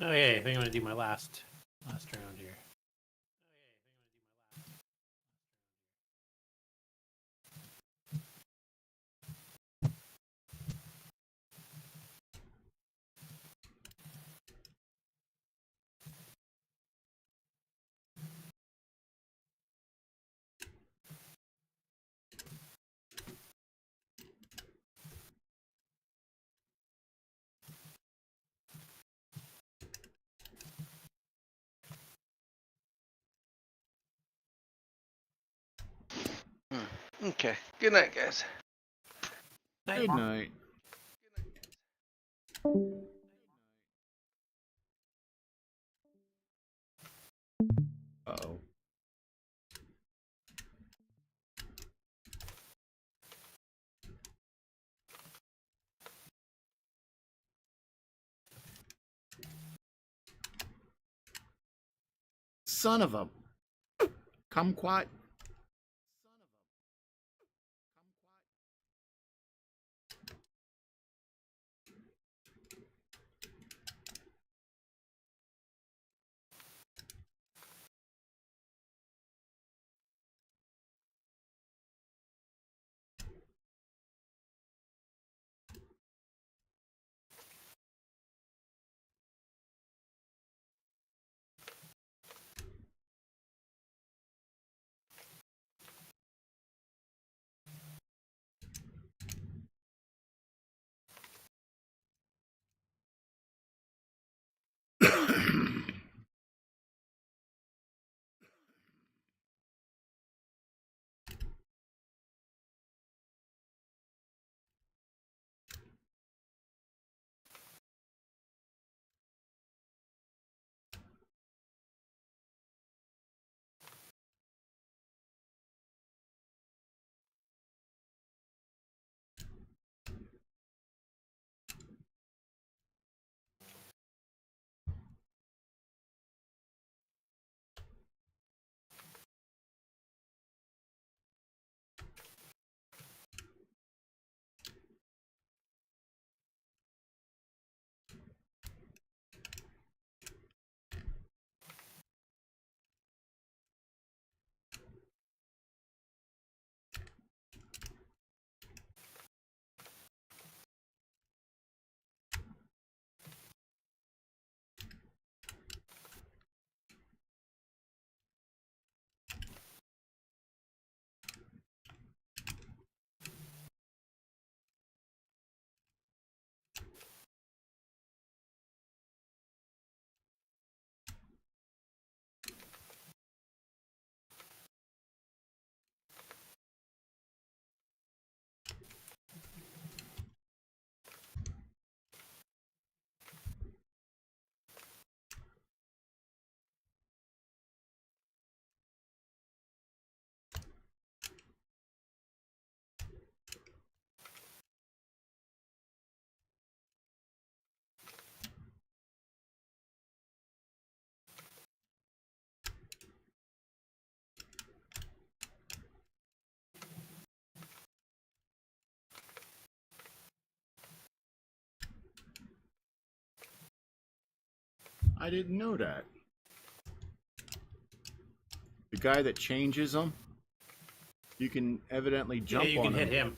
Okay, I think I'm gonna do my last round here. Okay. Good night, guys. Good night. Uh-oh. Son of a kumquat. I didn't know that. The guy that changes them, you can evidently jump Yeah, you on can hit him.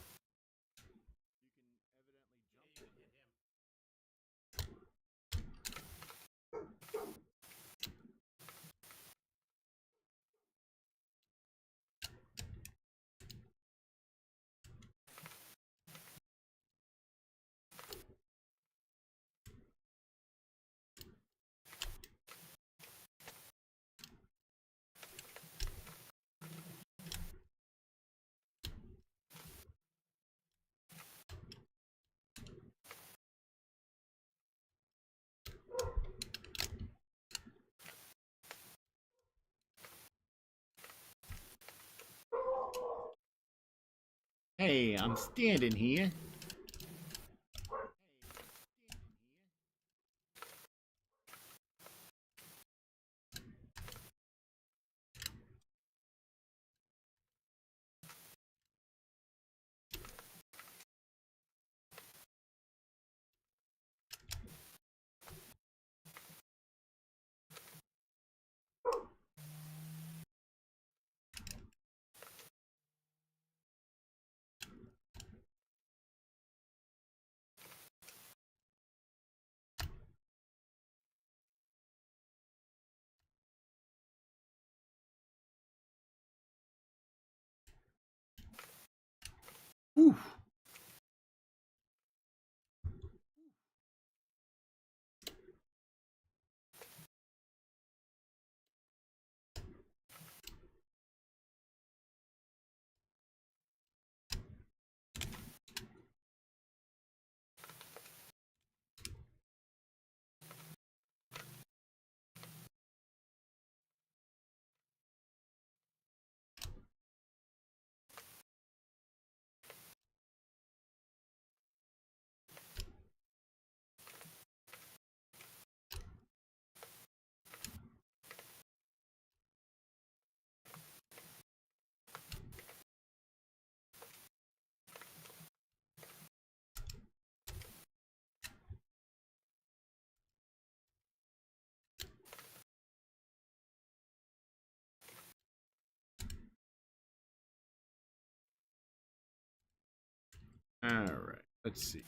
Hey, I'm standing here. Whew. All right, let's see.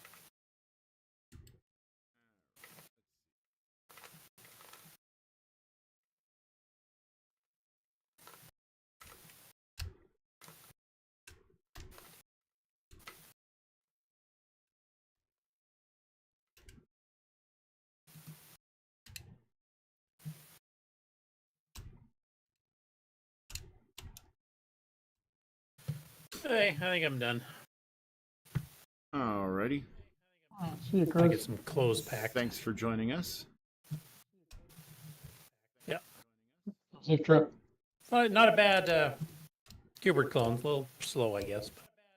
Hey, I think I'm done. Alrighty. See you, I Chris. get some clothes packed. Thanks for joining us. Yeah. Safe trip. Not a bad Gilbert clone. A little slow, I guess.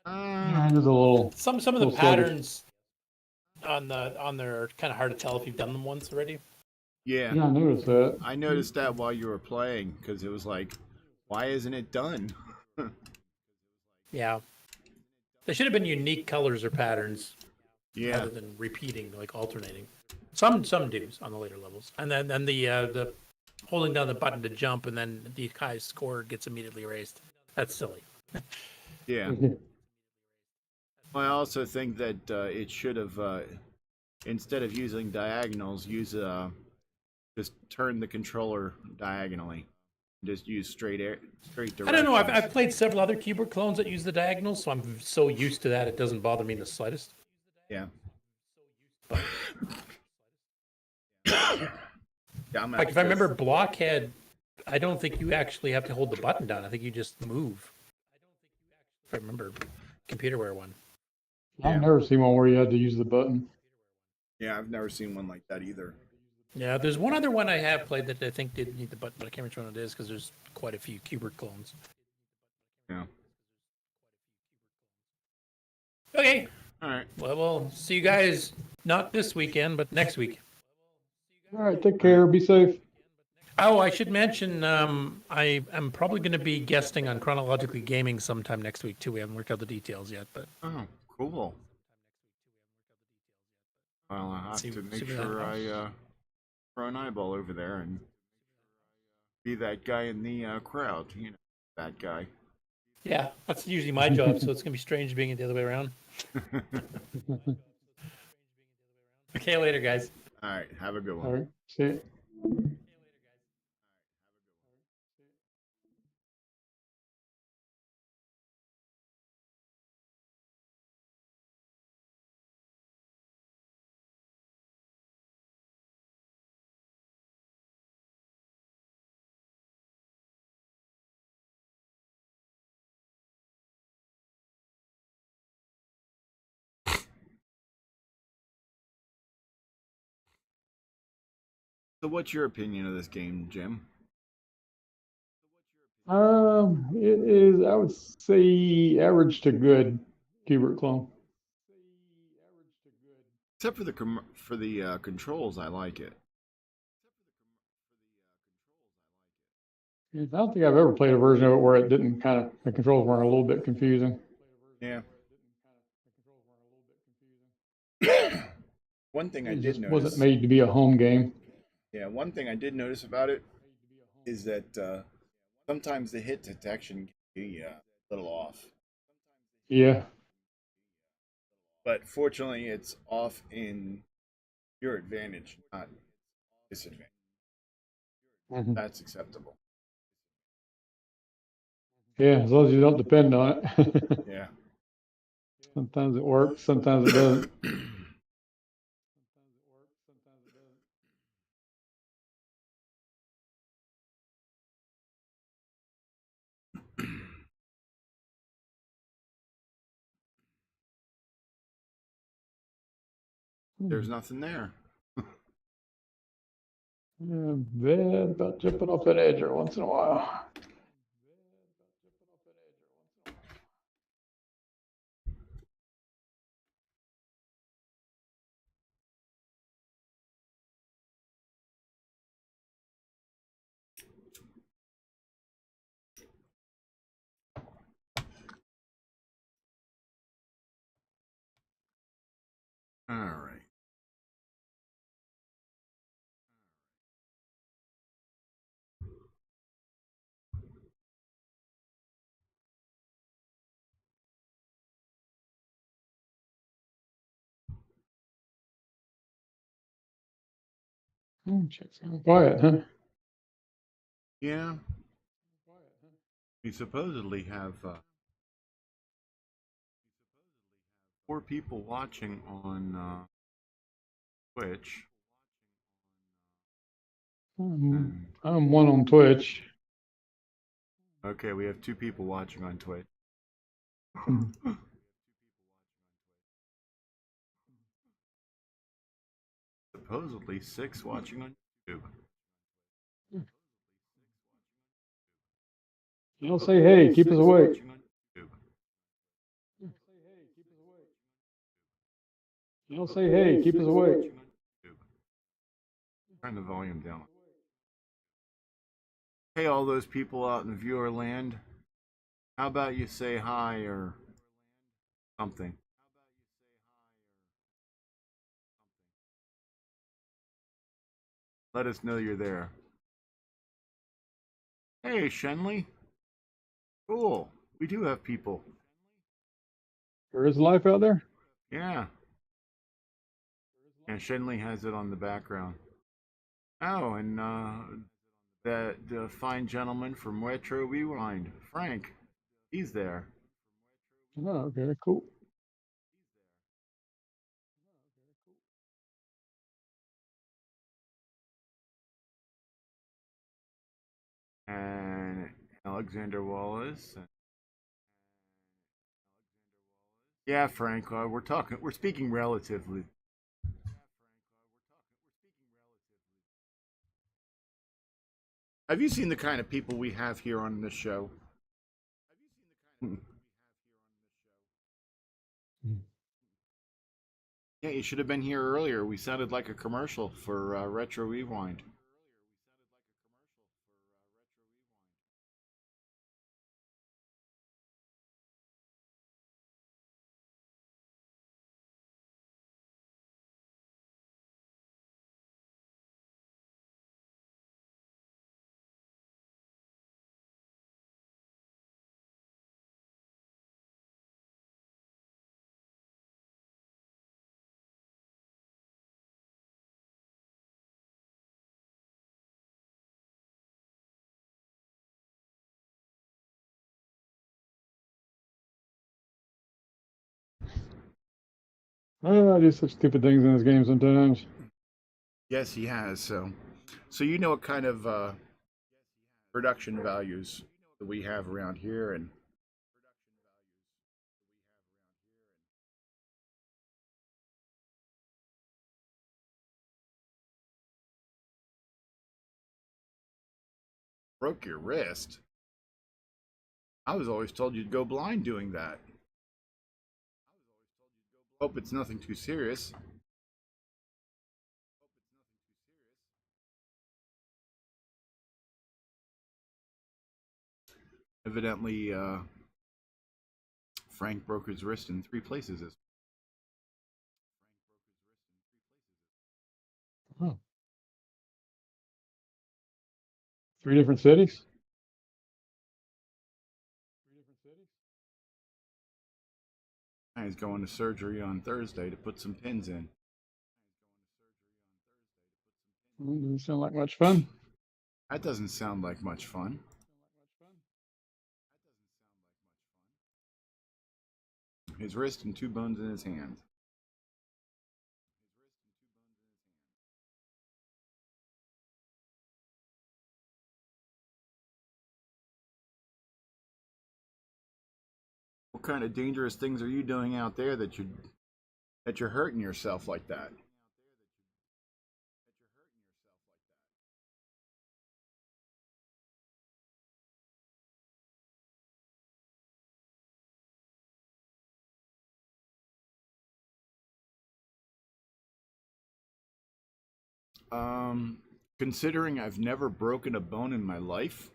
Yeah, just a little. Some of the Little sluggish. patterns on there are kind of hard to tell if you've done them once already. Yeah, Yeah, I noticed that. I noticed that while you were playing because it was like, why isn't it done? Yeah. They should have been unique colors or patterns Yeah, rather than repeating, like alternating. Some do on the later levels, and then the holding down the button to jump and then the highest score gets immediately erased. That's silly. yeah. I also think that it should have, instead of using diagonals, just turn the controller diagonally. Just use straight directions. I don't know. I've played several other keyboard clones that use the diagonals, so I'm so used to that it doesn't bother me in the slightest. Yeah. But Yeah, I'm like if I remember Blockhead, I don't think you actually have to hold the button down. I think you just move. If I remember Computerware one. I've never seen one where you had to use the button. Yeah, I've never seen one like that either. Yeah, there's one other one I have played that I think did need the button, but I can't remember which one it is because there's quite a few Qbert clones. Yeah. Okay. All right. Well, we'll see you guys not this weekend, but next week. All right, take care. Be safe. Oh, I should mention, I am probably going to be guesting on Chronologically Gaming sometime next week too. We haven't worked out the details yet, but Oh, cool. Well, I have to make sure I throw an eyeball over there and be that guy in the crowd. You know, that guy. yeah, that's usually my job, so it's going to be strange being it the other way around. Okay, later, guys. All right, have a good one. All right, see ya. So, what's your opinion of this game, Jim? It is, I would say, average to good. Qbert clone. Except for the controls, I like it. I don't think I've ever played a version of it where it didn't the controls weren't a little bit confusing. Yeah. One thing I It did just notice. wasn't made to be a home game. Yeah, one thing I did notice about it is that sometimes the hit detection can be a little off. Yeah. But fortunately, it's off in your advantage, not disadvantage. Mhm. That's acceptable. Yeah, as long as you don't depend on it. Yeah. Sometimes it works, sometimes it doesn't. There's nothing there. Yeah, bad about jumping off that edge every once in a while. All right. Check's kind of quiet, huh? Yeah. We supposedly have 4 people watching on Twitch. I'm one on Twitch. Okay, we have 2 people watching on Twitch. Supposedly 6 watching on YouTube. Y'all say hey, keep us awake. Y'all say hey, keep us awake. Turn the volume down. Hey, all those people out in viewer land. How about you say hi or something? Let us know you're there. Hey, Shenley. Cool. We do have people. There is life out there? Yeah. And Shenley has it on the background. Oh, and the fine gentleman from Retro Rewind, Frank, he's there. Oh, okay, cool. And Alexander Wallace. Yeah, Frank, we're speaking relatively. Have you seen the kind of people we have here on this show? Yeah, you should have been here earlier. We sounded like a commercial for Retro Rewind. Oh, I do such stupid things in this game sometimes. Yes, he has. So you know what kind of production values that we have around here, and broke your wrist. I was always told you'd go blind doing that. Hope it's nothing too serious. Evidently, Frank broke his wrist in 3 places. Oh. 3 different cities? He's going to surgery on Thursday to put some pins in. Doesn't sound like much fun. That doesn't sound like much fun. His wrist and 2 bones in his hand. What kind of dangerous things are you doing out there that you're hurting yourself like that? Considering I've never broken a bone in my life,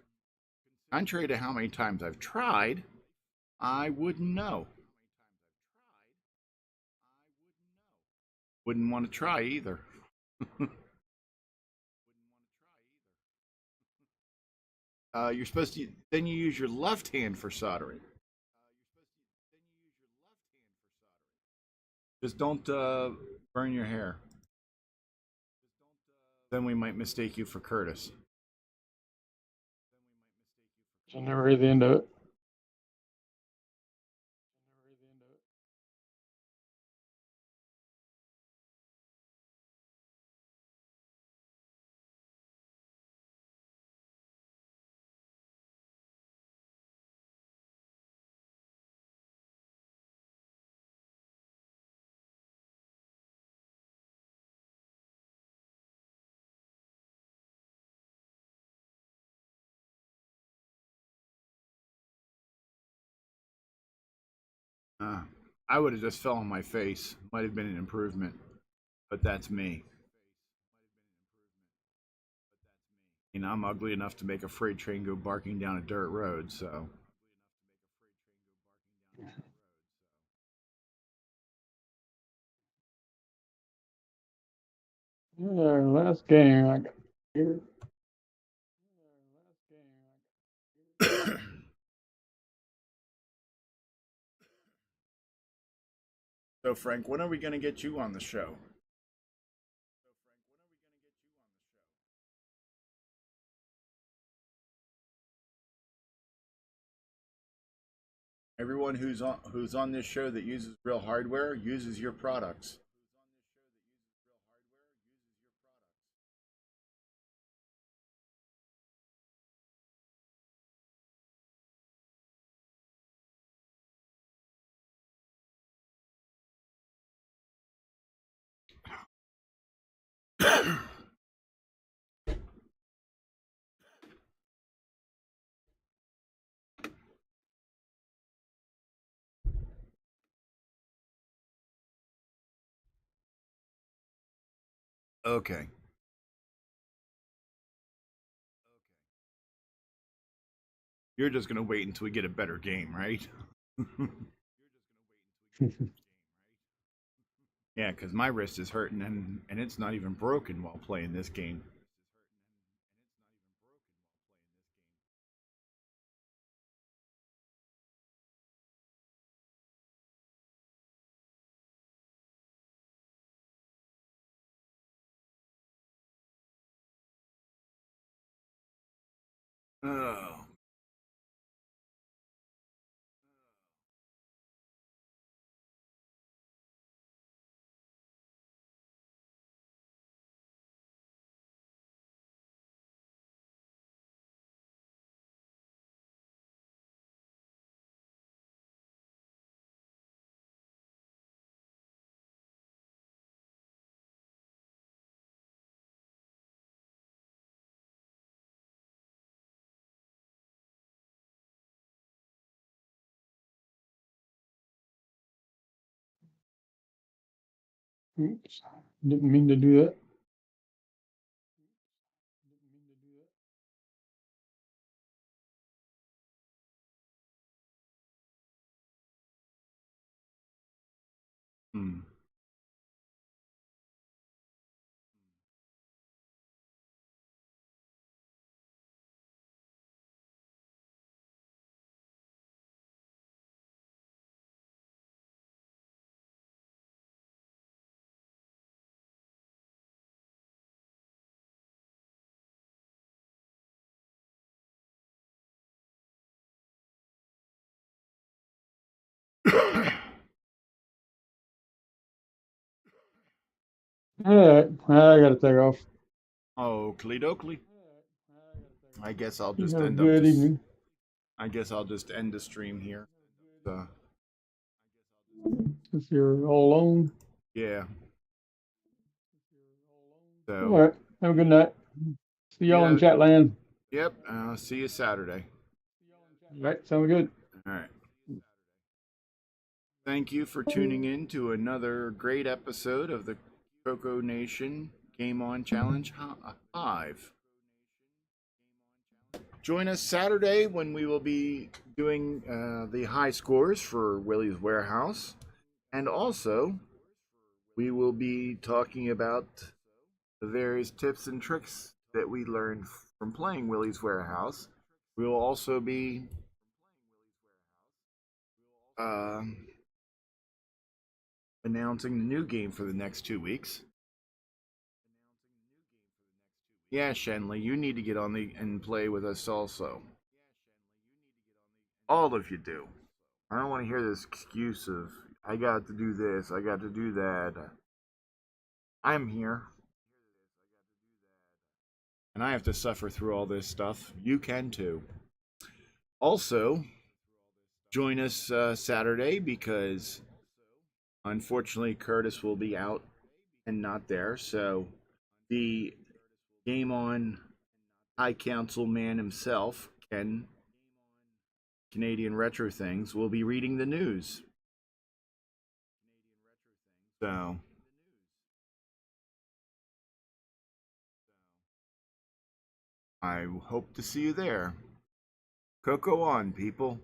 contrary to how many times I've tried, I wouldn't know. Wouldn't want to try either. You're supposed to, then you use your left hand for soldering. Just don't burn your hair. Then we might mistake you for Curtis. I never heard the end of it. I would have just fell on my face. Might have been an improvement, but that's me. You know, I'm ugly enough to make a freight train go barking down a dirt road, so. Last game I got here. So, Frank, when are we going to get you on the show? Everyone who's on this show that uses real hardware uses your products. Okay. You're just going to wait until we get a better game, right? Yeah, because my wrist is hurting and it's not even broken while playing this game. Oh. Oops. Didn't mean to do that. Hmm. All right, I gotta take off. Oakley dokley. I guess I'll You just have a end up good this. evening. I guess I'll just end the stream here. If you're all alone. Yeah. All So, right. Have a good night. See y'all in yeah. chat land. Yep. See you Saturday. All right. Sounds good. All right. Thank you for tuning in to another great episode of the CoCo Nation Game On Challenge 5. Join us Saturday when we will be doing the high scores for Willys Warehouse. And also, we will be talking about the various tips and tricks that we learned from playing Willys Warehouse. We will also be announcing the new game for the next 2 weeks. Yeah, Shenley, you need to get on and play with us also. All of you do. I don't want to hear this excuse of, I got to do this, I got to do that. I'm here. And I have to suffer through all this stuff. You can too. Also, join us Saturday because unfortunately Curtis will be out and not there. So the Game On High Council man himself, Ken, Canadian Retro Things, will be reading the news. So I hope to see you there. CoCo on, people.